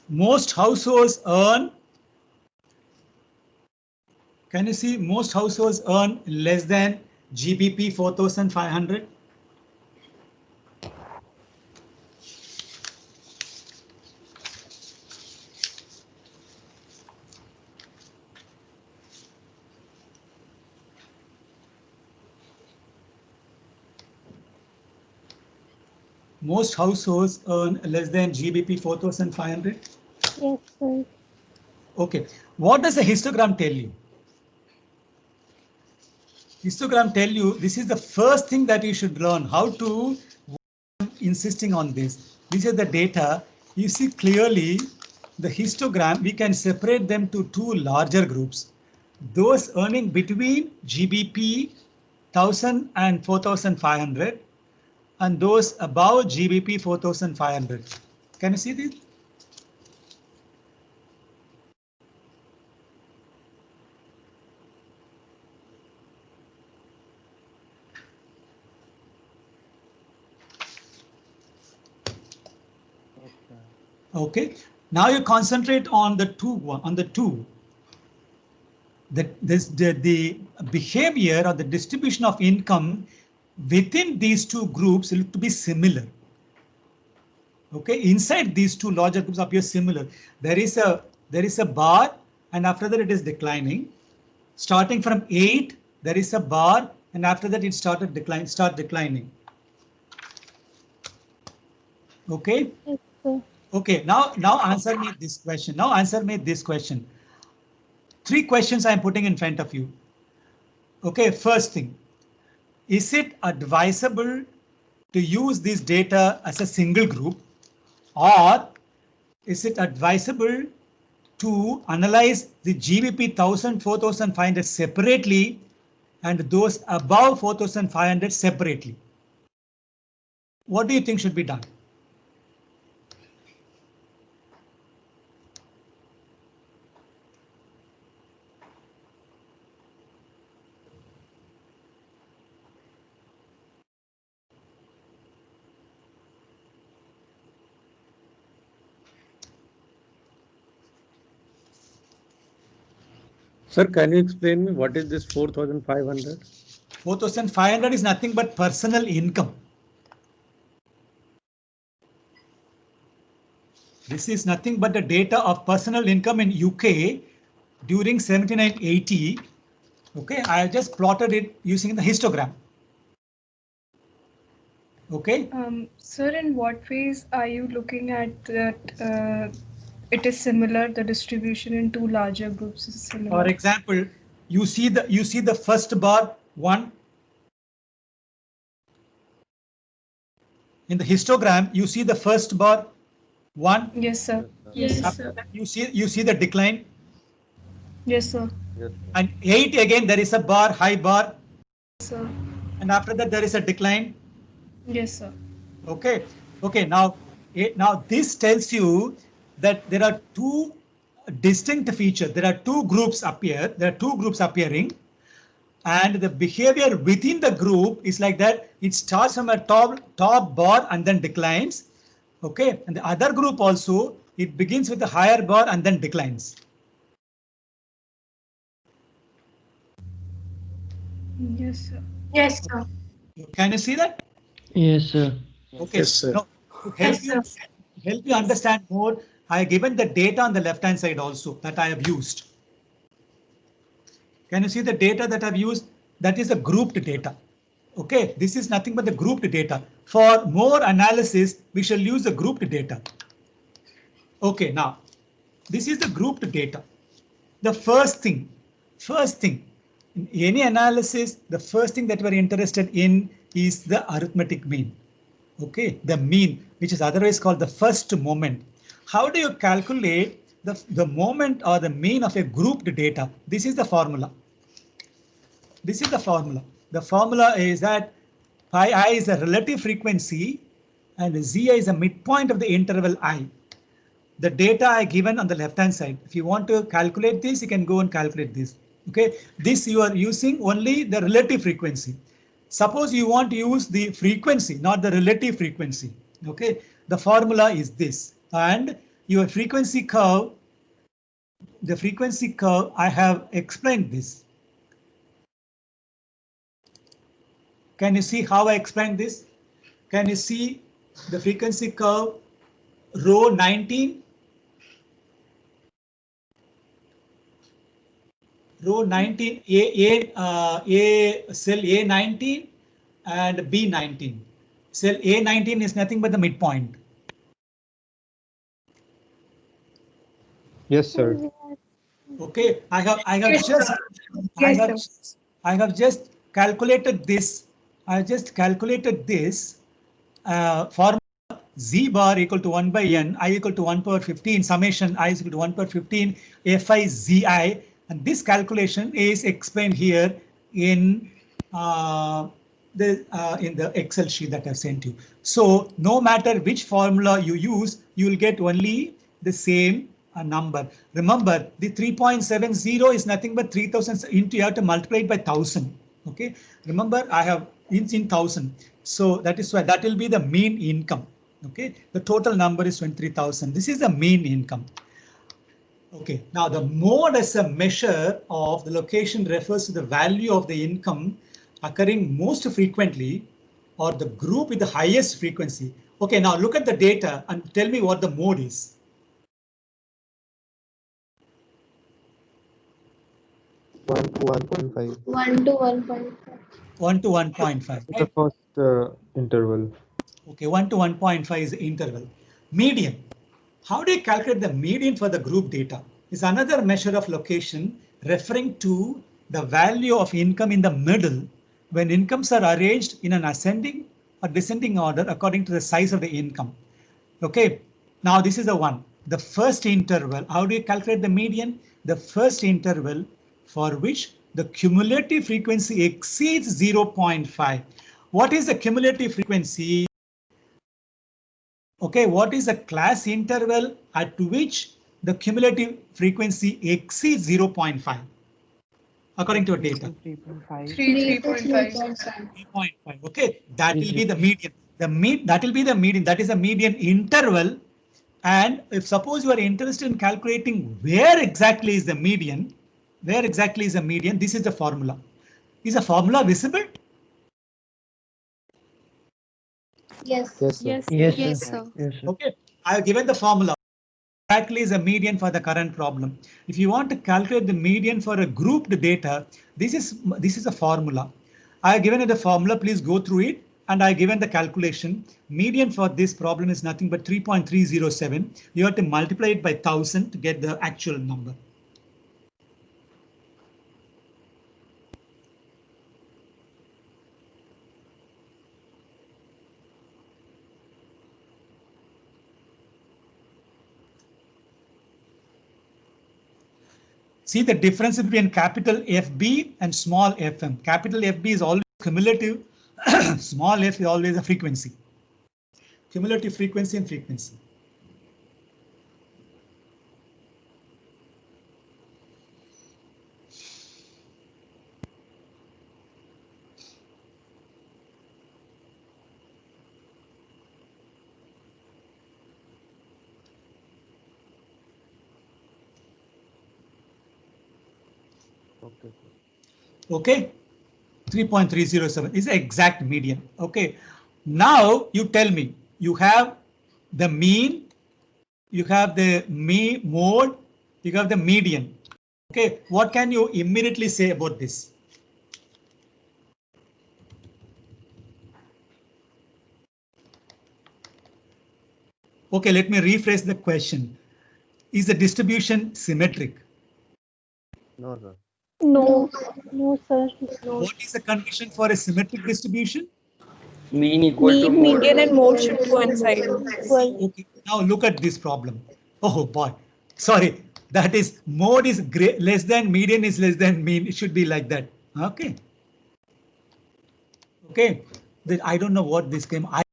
Most households earn, can you see most households earn less than GBP 4,500? most households earn less than GBP 4,500. Yes, sir. Okay, what does the histogram tell you? Histogram tell you this is the first thing that you should learn how to. Insisting on this. This is the data. You see clearly the histogram. We can separate them to two larger groups. Those earning between GBP 1,000 and 4,500, and those above GBP 4,500. Can you see this? Okay, now you concentrate on the two. The behavior or the distribution of income within these two groups look to be similar. Okay, inside these two larger groups appear similar. There is a bar, and after that it is declining. Starting from 8, there is a bar, and after that it start declining. Okay. Yes, sir. Okay, now answer me this question. 3 questions I am putting in front of you. Okay, first thing, is it advisable to use this data as a single group, or is it advisable to analyze the GBP 1,000, 4,500 separately and those above 4,500 separately? What do you think should be done? Sir, can you explain me what is this 4,500? 4,500 is nothing but personal income. This is nothing but the data of personal income in UK during 7980. Okay, I have just plotted it using the histogram. Okay. Sir, in what phase are you looking at that it is similar, the distribution in two larger groups is similar? For example, you see the first bar 1. In the histogram, you see the first bar 1. Yes, sir. Yes, sir. You see the decline. Yes, sir. And 8 again, there is a bar, high bar. Yes, sir. And after that there is a decline. Yes, sir. Okay. Okay. Now this tells you that there are two distinct features. There are two groups appearing, and the behavior within the group is like that. It starts from a top bar and then declines. Okay. And the other group also, it begins with a higher bar and then declines. Yes, sir. Yes, sir. Can you see that? Yes, sir. Okay. Yes, sir. Now, to help you understand more, I have given the data on the left hand side also that I have used. Can you see the data that I've used? That is the grouped data. Okay, this is nothing but the grouped data. For more analysis, we shall use the grouped data. Okay, now this is the grouped data. The first thing, in any analysis, the first thing that we're interested in is the arithmetic mean. Okay, the mean, which is otherwise called the first moment. How do you calculate the moment or the mean of a grouped data? This is the formula. This is the formula. The formula is that pi I is the relative frequency and Zi is the midpoint of the interval I. The data I given on the left hand side. If you want to calculate this, you can go and calculate this. Okay, this you are using only the relative frequency. Suppose you want to use the frequency, not the relative frequency. Okay, the formula is this, and your frequency curve, the frequency curve, I have explained this. Can you see how I explained this? Can you see the frequency curve row 19? Row 19, A cell A19 and B19. Cell A19 is nothing but the midpoint. Yes, sir. Okay, I have just calculated this. I just calculated this formula z bar equal to 1 by n, I equal to 1 power 15, summation I is equal to 1 power 15 fi zi, and this calculation is explained here in the Excel sheet that I've sent you. So no matter which formula you use, you will get only the same number. Remember, the 3.70 is nothing but 3000 into, you have to multiply it by 1000. Okay, remember I have in 1000. So that is why that will be the mean income. Okay, the total number is 23,000. This is the mean income. Okay, now the mode as a measure of the location refers to the value of the income occurring most frequently or the group with the highest frequency. Okay, now look at the data and tell me what the mode is. One to 1.5. 1 to 1.5. 1 to 1.5. The first interval. Okay, 1 to 1.5 is the interval. Median. How do you calculate the median for the group data? Is another measure of location referring to the value of income in the middle when incomes are arranged in an ascending or descending order according to the size of the income. Okay, now this is the one. The first interval, how do you calculate the median? The first interval for which the cumulative frequency exceeds 0.5. What is the cumulative frequency? Okay, what is the class interval at which the cumulative frequency exceeds 0.5 according to data? 3.5. 3.5. 3.5. Okay, that will be the median. That will be the median. That is the median interval. And if suppose you are interested in calculating where exactly is the median, this is the formula. Is the formula visible? Yes. Yes, sir. Yes. Yes, Yes, sir. sir. Yes, sir. Okay, I have given the formula. Exactly is a median for the current problem. If you want to calculate the median for a grouped data, this is a formula. I have given you the formula. Please go through it. And I have given the calculation. Median for this problem is nothing but 3.307. You have to multiply it by 1000 to get the actual number. See the difference between capital FB and small fm. Capital FB is always cumulative. Small f is always a frequency. Cumulative frequency and frequency. Okay. Okay, 3.307 is the exact median. Okay, now you tell me, you have the mean, you have the mode, you have the median. Okay, what can you immediately say about this? Okay, let me rephrase the question. Is the distribution symmetric? No, sir. No. No, sir. No. What is the condition for a symmetric distribution? Mean equal to Mean, mode. median, and mode should coincide. Well, Okay, now look at this problem. Oh boy, sorry, that is mode is less than median is less than mean. It should be like that. Okay. Okay, I don't know what this came. I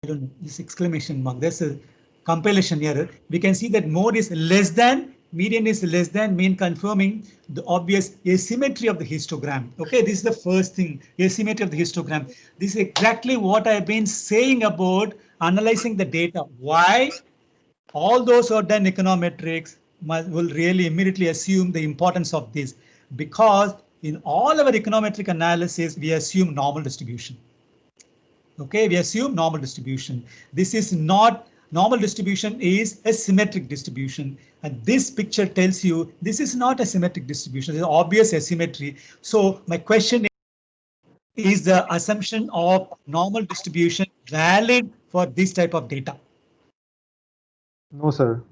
don't know this exclamation mark. There's a compilation error. We can see that mode is less than, median is less than mean, confirming the obvious asymmetry of the histogram. Okay, this is the first thing, asymmetry of the histogram. This is exactly what I've been saying about analyzing the data. Why all those who have done econometrics will really immediately assume the importance of this, because in all our econometric analysis, we assume normal distribution. Okay, we assume normal distribution. This is not normal distribution, is a symmetric distribution. And this picture tells you this is not a symmetric distribution. It's obvious asymmetry. So my question is, is the assumption of normal distribution valid for this type of data? No, sir.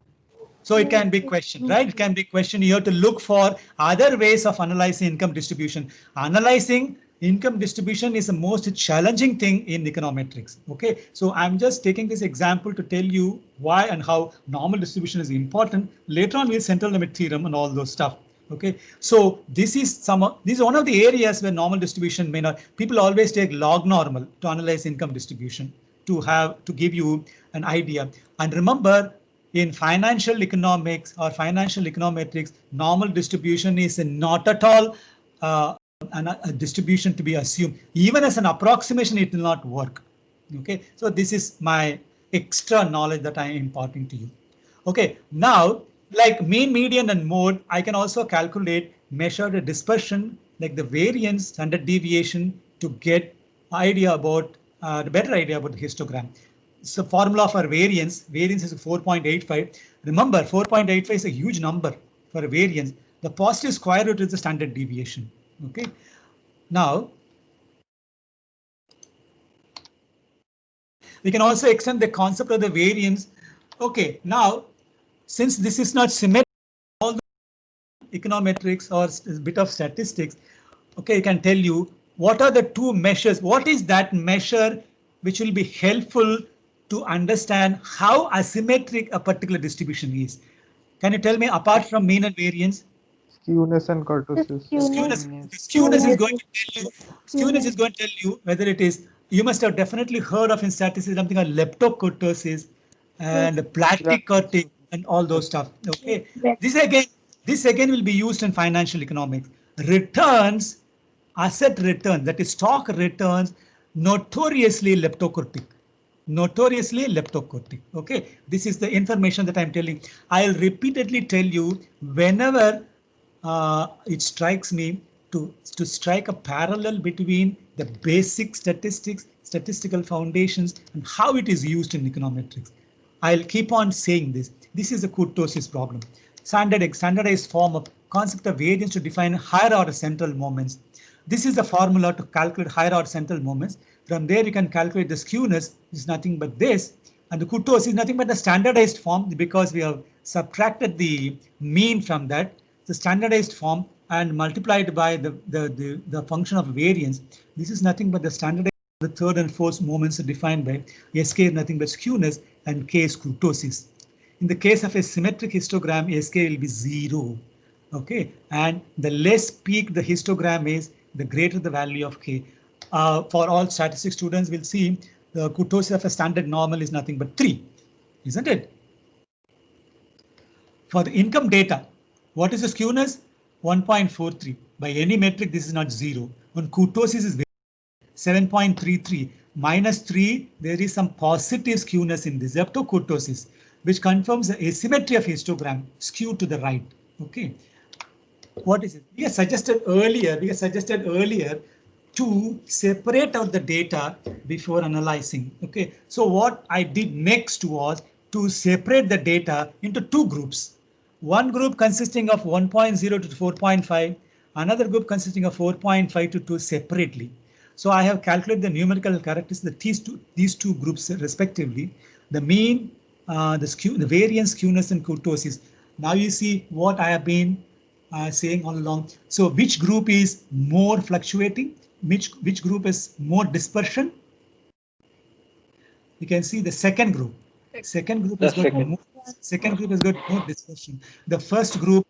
So it can be questioned, right? It can be questioned. You have to look for other ways of analyzing income distribution. Analyzing income distribution is the most challenging thing in econometrics. OK, so I'm just taking this example to tell you why and how normal distribution is important. Later on, we'll central limit theorem and all those stuff. OK, so this is one of the areas where normal distribution may not. People always take log normal to analyze income distribution to give you an idea. And remember, in financial economics or financial econometrics, normal distribution is not at all a distribution to be assumed. Even as an approximation, it will not work. OK, so this is my extra knowledge that I am imparting to you. OK, now like mean, median and mode, I can also calculate, measure the dispersion like the variance, standard deviation to get idea about the better idea about the histogram. So formula for variance is 4.85. Remember, 4.85 is a huge number for a variance. The positive square root is the standard deviation. OK, now we can also extend the concept of the variance. OK, now since this is not symmetric, all the econometrics or a bit of statistics, OK, I can tell you what are the two measures. What is that measure which will be helpful to understand how asymmetric a particular distribution is? Can you tell me apart from mean and variance? Skewness and kurtosis. Skewness is going to tell you. Skewness is going to tell you whether it is. You must have definitely heard of in statistics something called leptokurtosis and platykurtic and all those stuff. OK, this again will be used in financial economics. Returns, asset returns, that is stock returns, notoriously leptokurtic. Notoriously leptokurtic. OK, this is the information that I'm telling. I'll repeatedly tell you whenever it strikes me to strike a parallel between the basic statistics, statistical foundations, and how it is used in econometrics. I'll keep on saying this. This is a kurtosis problem. Standardized form of concept of variance to define higher order central moments. This is the formula to calculate higher order central moments. From there, you can calculate the skewness is nothing but this, and the kurtosis is nothing but the standardized form because we have subtracted the mean from that, the standardized form, and multiplied by the function of variance. This is nothing but the standardized the third and fourth moments are defined by SK is nothing but skewness and K is kurtosis. In the case of a symmetric histogram, SK will be 0. OK, and the less peak the histogram is, the greater the value of K. For all statistics students will see the kurtosis of a standard normal is nothing but 3, isn't it? For the income data, what is the skewness? 1.43. By any metric, this is not 0. When kurtosis is 7.33 minus 3, there is some positive skewness in this leptokurtosis, which confirms the asymmetry of histogram skewed to the right. OK, what is it? We have suggested earlier. To separate out the data before analyzing. OK, so what I did next was to separate the data into two groups. One group consisting of 1.0 to 4.5, another group consisting of 4.5 to 2 separately. So I have calculated the numerical characteristics of these two groups respectively. The mean, the variance, skewness, and kurtosis. Now you see what I have been saying all along. So which group is more fluctuating? Which group is more dispersion? You can see the second group. Second group has got more dispersion. The first group,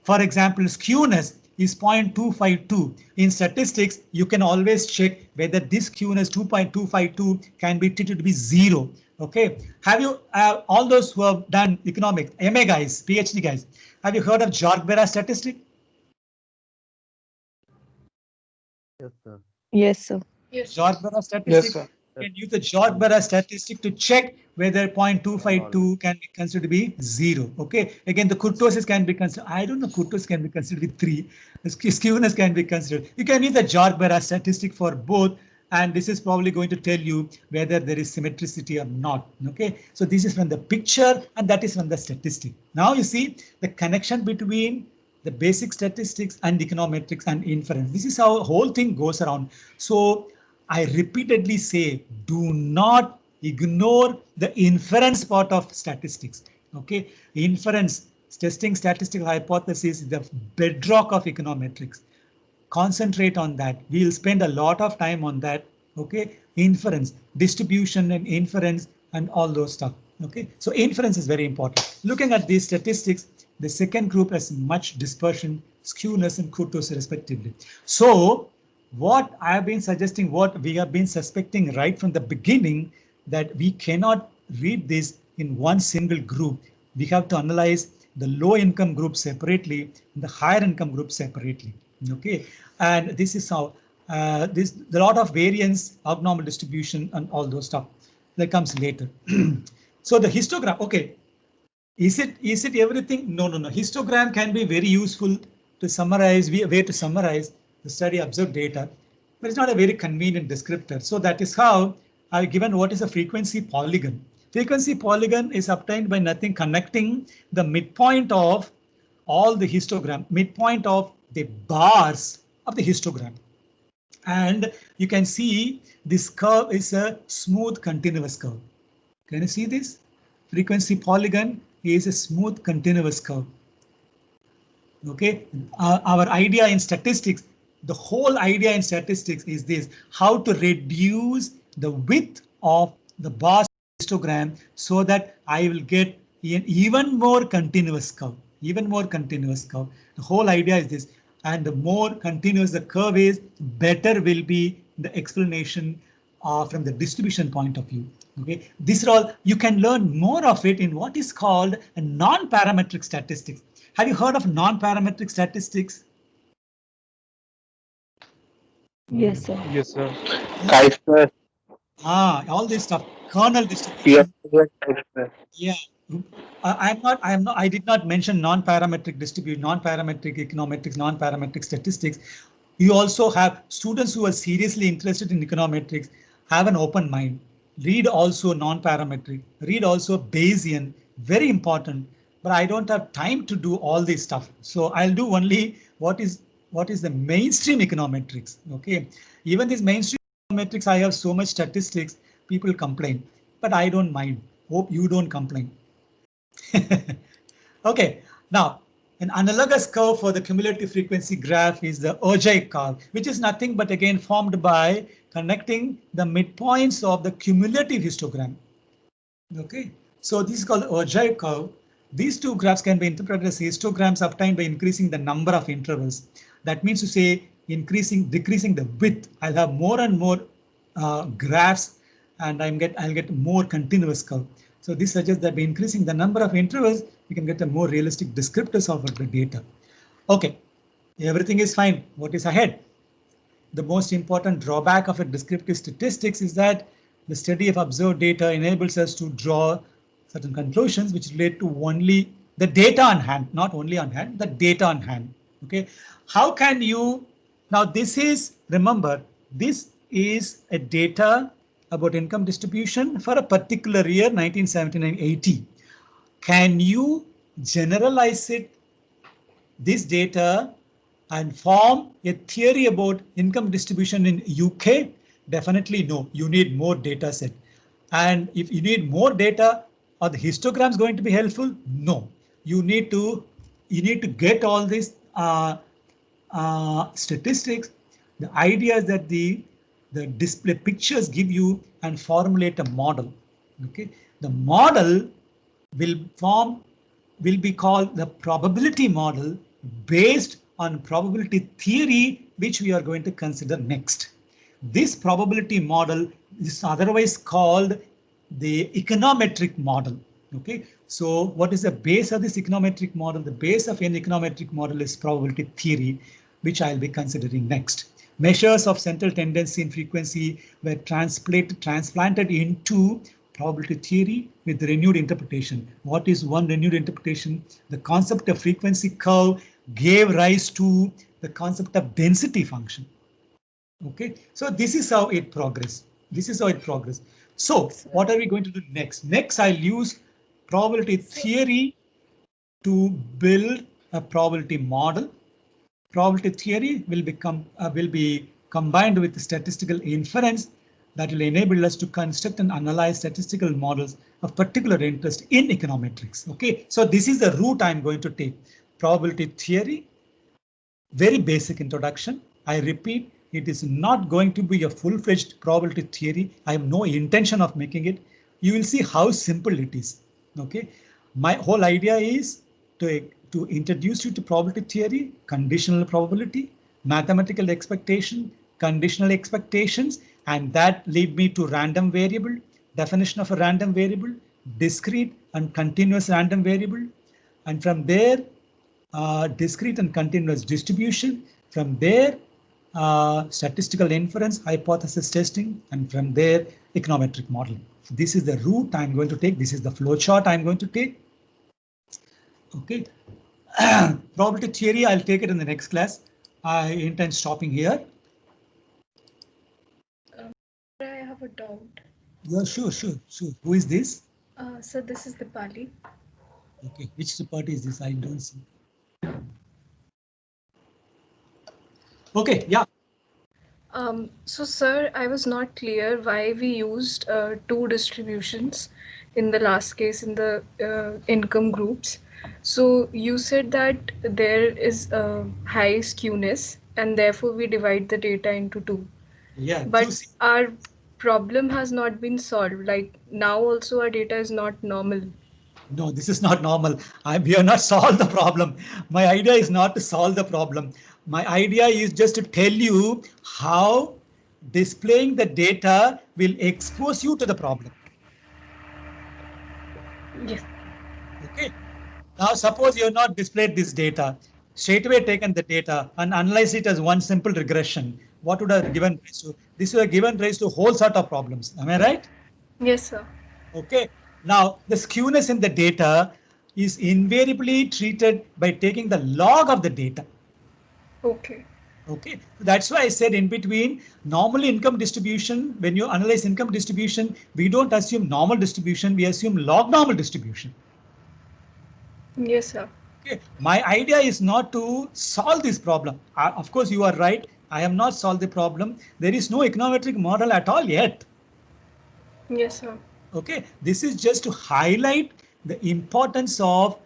for example, skewness is 0.252. In statistics, you can always check whether this skewness 2.252 can be treated to be 0. OK, have you all those who have done economics, MA guys, PhD guys, have you heard of Jorg-Berra statistic? Yes, sir. Yes, sir. Yes. Jorg-Berra statistic. Yes, sir. You can use the Jorg-Berra statistic to check whether 0.252 can be considered to be 0. OK, again, the kurtosis can be considered. I don't know, kurtosis can be considered with 3. The skewness can be considered. You can use the Jorg-Berra statistic for both. And this is probably going to tell you whether there is symmetricity or not. OK, so this is from the picture and that is from the statistic. Now you see the connection between the basic statistics and econometrics and inference. This is how the whole thing goes around. So I repeatedly say, do not ignore the inference part of statistics. Okay, inference, testing statistical hypothesis is the bedrock of econometrics. Concentrate on that. We'll spend a lot of time on that. Okay, inference, distribution and inference and all those stuff. Okay, so inference is very important. Looking at these statistics, the second group has much dispersion, skewness and kurtosis respectively. So what I have been suggesting, what we have been suspecting right from the beginning, that we cannot read this in one single group. We have to analyze the low income group separately, the higher income group separately. Okay, and this is how this a lot of variance, abnormal distribution and all those stuff that comes later. So the histogram, okay, is it everything? No. Histogram can be very useful to summarize, way to summarize the study observed data, but it's not a very convenient descriptor. So that is how I've given what is a frequency polygon. Frequency polygon is obtained by nothing connecting the midpoint of all the histogram, midpoint of the bars of the histogram. And you can see this curve is a smooth continuous curve. Can you see this? Frequency polygon is a smooth continuous curve. Okay, our idea in statistics, the whole idea in statistics is this: how to reduce the width of the bar histogram so that I will get an even more continuous curve, The whole idea is this, and the more continuous the curve is, better will be the explanation from the distribution point of view. Okay, these are all, you can learn more of it in what is called a non-parametric statistics. Have you heard of non-parametric statistics? Yes, sir. Yes, sir. Chi-square. All this stuff, kernel distribution. Yeah, I did not mention non-parametric distribution, non-parametric econometrics, non-parametric statistics. You also have students who are seriously interested in econometrics, have an open mind. Read also non-parametric, read also Bayesian, very important, but I don't have time to do all this stuff. So I'll do only what is the mainstream econometrics. Okay, even this mainstream econometrics, I have so much statistics, people complain, but I don't mind. Hope you don't complain. Okay, now an analogous curve for the cumulative frequency graph is the Urgei curve, which is nothing but again formed by connecting the midpoints of the cumulative histogram. Okay, so this is called Urgei curve. These two graphs can be interpreted as histograms obtained by increasing the number of intervals. That means to say decreasing the width. I'll have more and more graphs, and I'll get more continuous curve. So this suggests that by increasing the number of intervals, we can get a more realistic descriptors of the data. Okay, everything is fine. What is ahead? The most important drawback of a descriptive statistics is that the study of observed data enables us to draw certain conclusions which relate to only the data on hand, not only on hand, the data on hand. Okay, how can you, now this is, remember, this is a data about income distribution for a particular year, 1979-80. Can you generalize this data and form a theory about income distribution in UK? Definitely no, you need more data set. And if you need more data, are the histograms going to be helpful? No, you need to get all these statistics. The idea is that the display pictures give you and formulate a model. Okay, the model will be called the probability model based on probability theory, which we are going to consider next. This probability model is otherwise called the econometric model. Okay, so what is the base of this econometric model? The base of an econometric model is probability theory, which I'll be considering next. Measures of central tendency and frequency were transplanted into probability theory with renewed interpretation. What is one renewed interpretation? The concept of frequency curve gave rise to the concept of density function. Okay, so this is how it progressed. So what are we going to do next? Next, I'll use probability theory to build a probability model. Probability theory will be combined with statistical inference that will enable us to construct and analyze statistical models of particular interest in econometrics. Okay, so this is the route I'm going to take. Probability theory, very basic introduction. I repeat, it is not going to be a full-fledged probability theory. I have no intention of making it. You will see how simple it is. Okay, my whole idea is to introduce you to probability theory, conditional probability, mathematical expectation, conditional expectations, and that lead me to random variable, definition of a random variable, discrete and continuous random variable, and from there, discrete and continuous distribution. From there, statistical inference, hypothesis testing, and from there, econometric modeling. So this is the route I'm going to take. This is the flow chart I'm going to take. Okay. Probability theory, I'll take it in the next class. I intend stopping here. I have a doubt. Yeah, sure. Who is this? So this is Dipali. Okay, which party is this? I don't see. Okay, yeah. So sir, I was not clear why we used two distributions in the last case in the income groups. So you said that there is a high skewness and therefore we divide the data into two. Yeah. But our problem has not been solved. Like now also our data is not normal. No, this is not normal. We have not solved the problem. My idea is not to solve the problem. My idea is just to tell you how displaying the data will expose you to the problem. Yes. Okay. Now suppose you have not displayed this data, straight away taken the data and analyzed it as one simple regression. What would have given rise to? This would have given rise to a whole sort of problems. Am I right? Yes, sir. Okay. Now the skewness in the data is invariably treated by taking the log of the data. Okay. Okay, that's why I said in between normal income distribution, when you analyze income distribution, we don't assume normal distribution, we assume log normal distribution. Yes, sir. Okay, my idea is not to solve this problem. Of course, you are right. I have not solved the problem. There is no econometric model at all yet. Yes, sir. Okay, this is just to highlight the importance of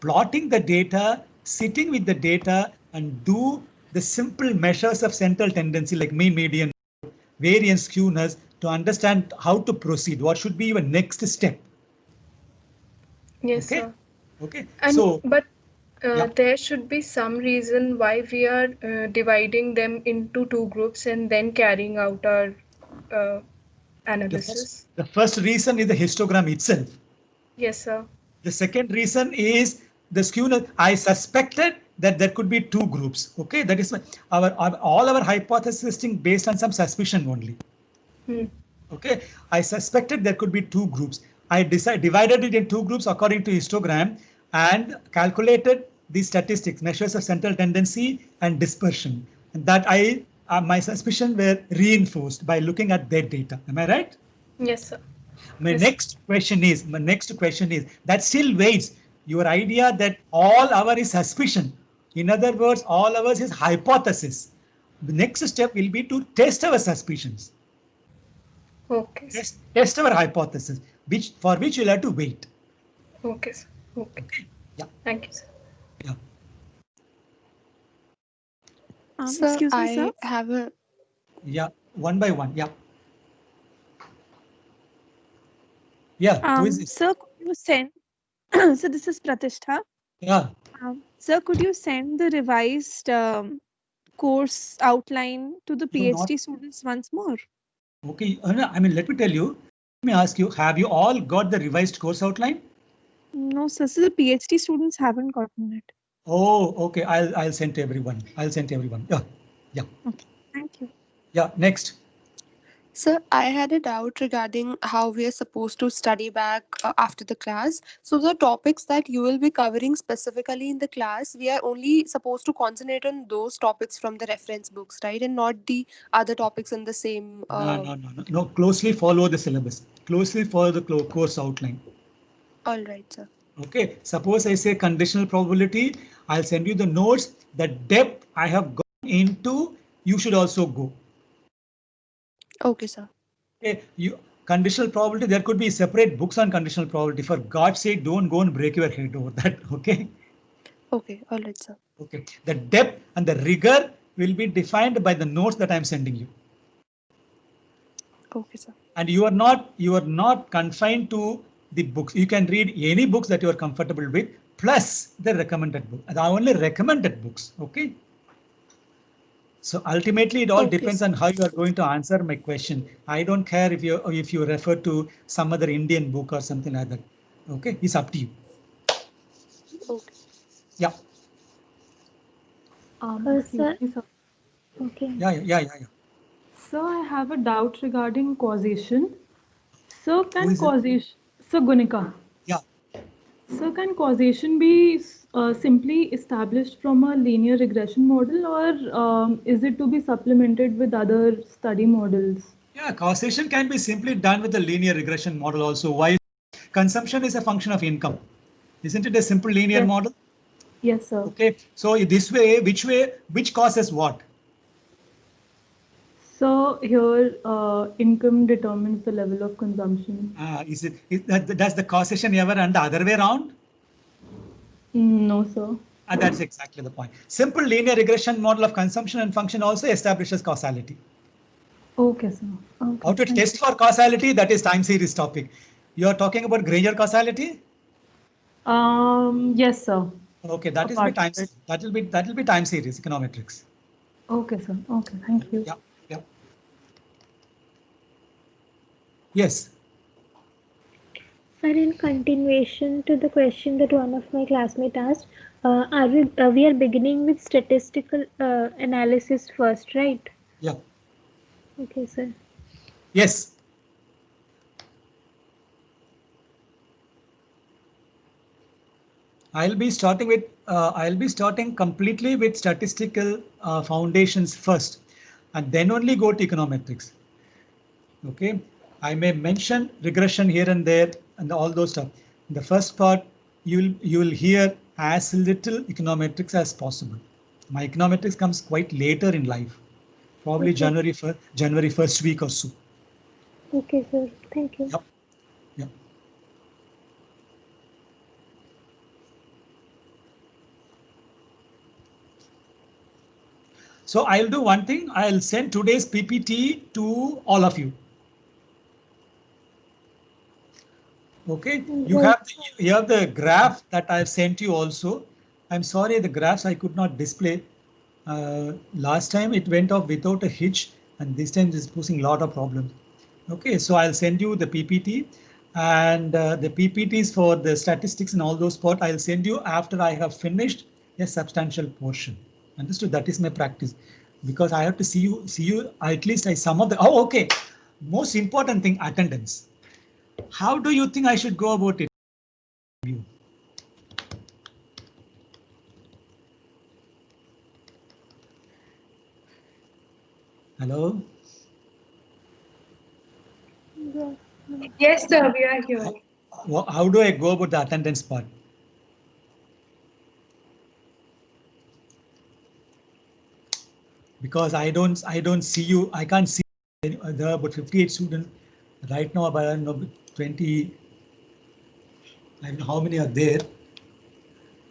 plotting the data, sitting with the data, and do the simple measures of central tendency like mean, median, variance, skewness to understand how to proceed. What should be your next step? Yes, okay. Sir. Okay. And so, but yeah. There should be some reason why we are dividing them into two groups and then carrying out our analysis. The first reason is the histogram itself. Yes, sir. The second reason is the skewness. I suspected that there could be two groups. Okay, that is all our hypothesis testing based on some suspicion only. Okay, I suspected there could be two groups. I divided it in two groups according to histogram and calculated the statistics, measures of central tendency and dispersion. And that my suspicion were reinforced by looking at their data. Am I right? Yes, sir. My next question is that still waits. Your idea that all our is suspicion. In other words, all ours is hypothesis. The next step will be to test our suspicions. Okay. Test our hypothesis, for which you'll have to wait. Okay, sir. Okay. Yeah. Thank you, sir. Yeah. Sir, Excuse me, sir. I have a. Yeah, one by one. Yeah. Yeah. Who is it? Sir, could you send? So this is Pratishtha. Yeah. Sir, could you send the revised course outline to the PhD students once more? Okay. I mean, let me tell you. Let me ask you. Have you all got the revised course outline? No, sir. So the PhD students haven't gotten it. Oh, okay. I'll send to everyone. Yeah. Yeah. Okay. Thank you. Yeah. Next. Sir, I had a doubt regarding how we are supposed to study back after the class. So the topics that you will be covering specifically in the class, we are only supposed to concentrate on those topics from the reference books, right? And not the other topics in the same. No. Closely follow the syllabus. Closely follow the course outline. All right, sir. Okay, suppose I say conditional probability, I'll send you the notes. The depth I have gone into, you should also go. Okay, sir. Okay, conditional probability, there could be separate books on conditional probability. For God's sake, don't go and break your head over that. Okay. Okay, all right, sir. Okay, the depth and the rigor will be defined by the notes that I'm sending you. Okay, sir. And you are not confined to the books. You can read any books that you are comfortable with, plus the recommended book. And I only recommended books. Okay. So ultimately, it all depends on how you are going to answer my question. I don't care if you refer to some other Indian book or something like that. Okay, it's up to you. Okay. Yeah. Sir. Okay. Yeah. So I have a doubt regarding causation. So Who can is it? causation, so Gunika. Yeah. So can causation be simply established from a linear regression model, or is it to be supplemented with other study models? Yeah, causation can be simply done with the linear regression model also. Why? Consumption is a function of income. Isn't it a simple linear Yes. model? Yes, sir. Okay, so this way, which causes what? So here, income determines the level of consumption. Does the causation ever run the other way around? No, sir. That's exactly the point. Simple linear regression model of consumption and function also establishes causality. Okay, sir. Okay, How to test for causality? That is time series topic. You are talking about Granger causality? Yes, sir. Okay, that will be time series econometrics. Okay, sir. Okay, thank you. Yeah. Yes. Sir, in continuation to the question that one of my classmates asked, we are beginning with statistical analysis first, right? Yeah. Okay, sir. Yes. I'll be starting completely with statistical foundations first, and then only go to econometrics. Okay, I may mention regression here and there and all those stuff. In the first part, you will hear as little econometrics as possible. My econometrics comes quite later in life, probably Okay. January first week or so. Okay, sir. Thank you. Yep. So I'll do one thing. I'll send today's PPT to all of you. Okay, you have the graph that I've sent you also. I'm sorry, the graphs I could not display. Last time it went off without a hitch, and this time it's posing a lot of problems. Okay, so I'll send you the PPT, and the PPTs for the statistics and all those part I'll send you after I have finished a substantial portion. Understood? That is my practice, because I have to see you at least some of the. Oh, okay. Most important thing, attendance. How do you think I should go about it? Hello? Yes, sir, we are here. How do I go about the attendance part? Because I don't see you. I can't see. There are about 58 students right now, but I don't know 20. I don't know how many are there.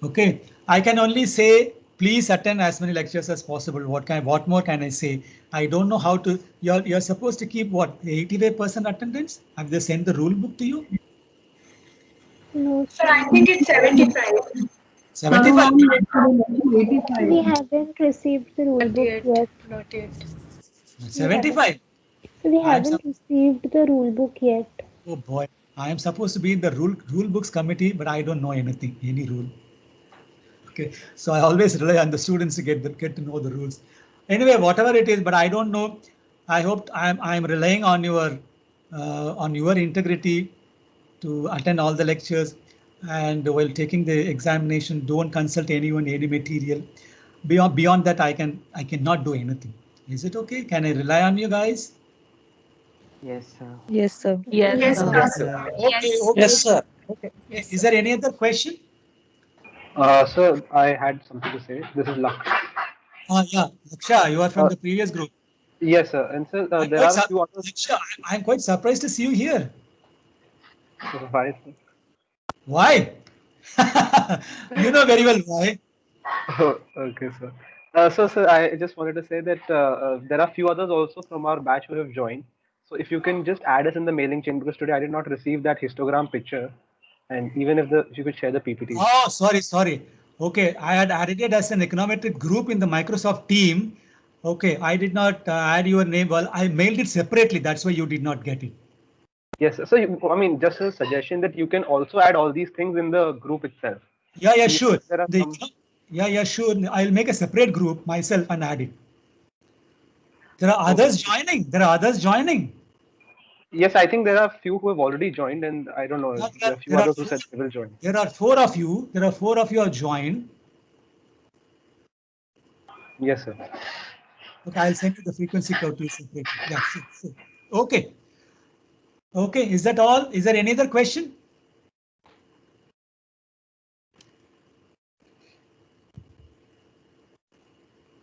Okay, I can only say please attend as many lectures as possible. What more can I say? I don't know how to. You're supposed to keep what, 85% attendance? Have they sent the rule book to you? No, Sir, I think it's 75. 75. We haven't received the rule book yet. Not yet. 75. We haven't received the rule book yet. Oh boy, I am supposed to be in the rule books committee, but I don't know anything, any rule. Okay, so I always rely on the students to get to know the rules. Anyway, whatever it is, but I don't know. I hope I'm relying on your integrity to attend all the lectures, and while taking the examination, don't consult anyone, any material. Beyond that, I cannot do anything. Is it okay? Can I rely on you guys? Yes, sir. Yes, sir. Yes, sir. Okay. Yes, sir. Okay. Is there any other question? Sir, I had something to say. This is Laksh. Yeah, Laksha, you are from Uh, the previous group. Yes, sir. And sir, I'm there quite, are a few others. Laksha, I'm quite surprised to see you here. Why, sir? Why? You know very well why. Oh, okay, sir. So, sir, I just wanted to say that there are few others also from our batch who have joined. So, if you can just add us in the mailing chain, because today I did not receive that histogram picture, and even if you could share the PPT. Oh, sorry. Okay, I had added it as an econometric group in the Microsoft team. Okay, I did not add your name. Well, I mailed it separately. That's why you did not get it. Yes, sir. So, I mean, just a suggestion that you can also add all these things in the group itself. Yeah, So, sure. there are some... Yeah, sure. I'll make a separate group myself and add it. There are others joining. Yes, I think there are few who have already joined, and I don't know. There are few others who said they will join. There are 4 of you. There are 4 of you have joined. Yes, sir. Okay, I'll send you the frequency curve to you separately. Yeah, sure. Okay. Okay, is that all? Is there any other question?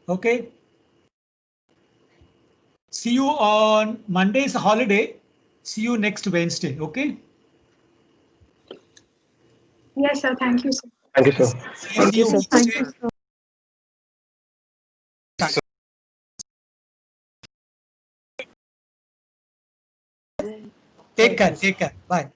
Okay. See you on Monday is a holiday. See you next Wednesday. Okay. Yes, sir. Thank you, sir. Thank you, sir. Thank you, sir. Thank you, sir. Take care. Bye.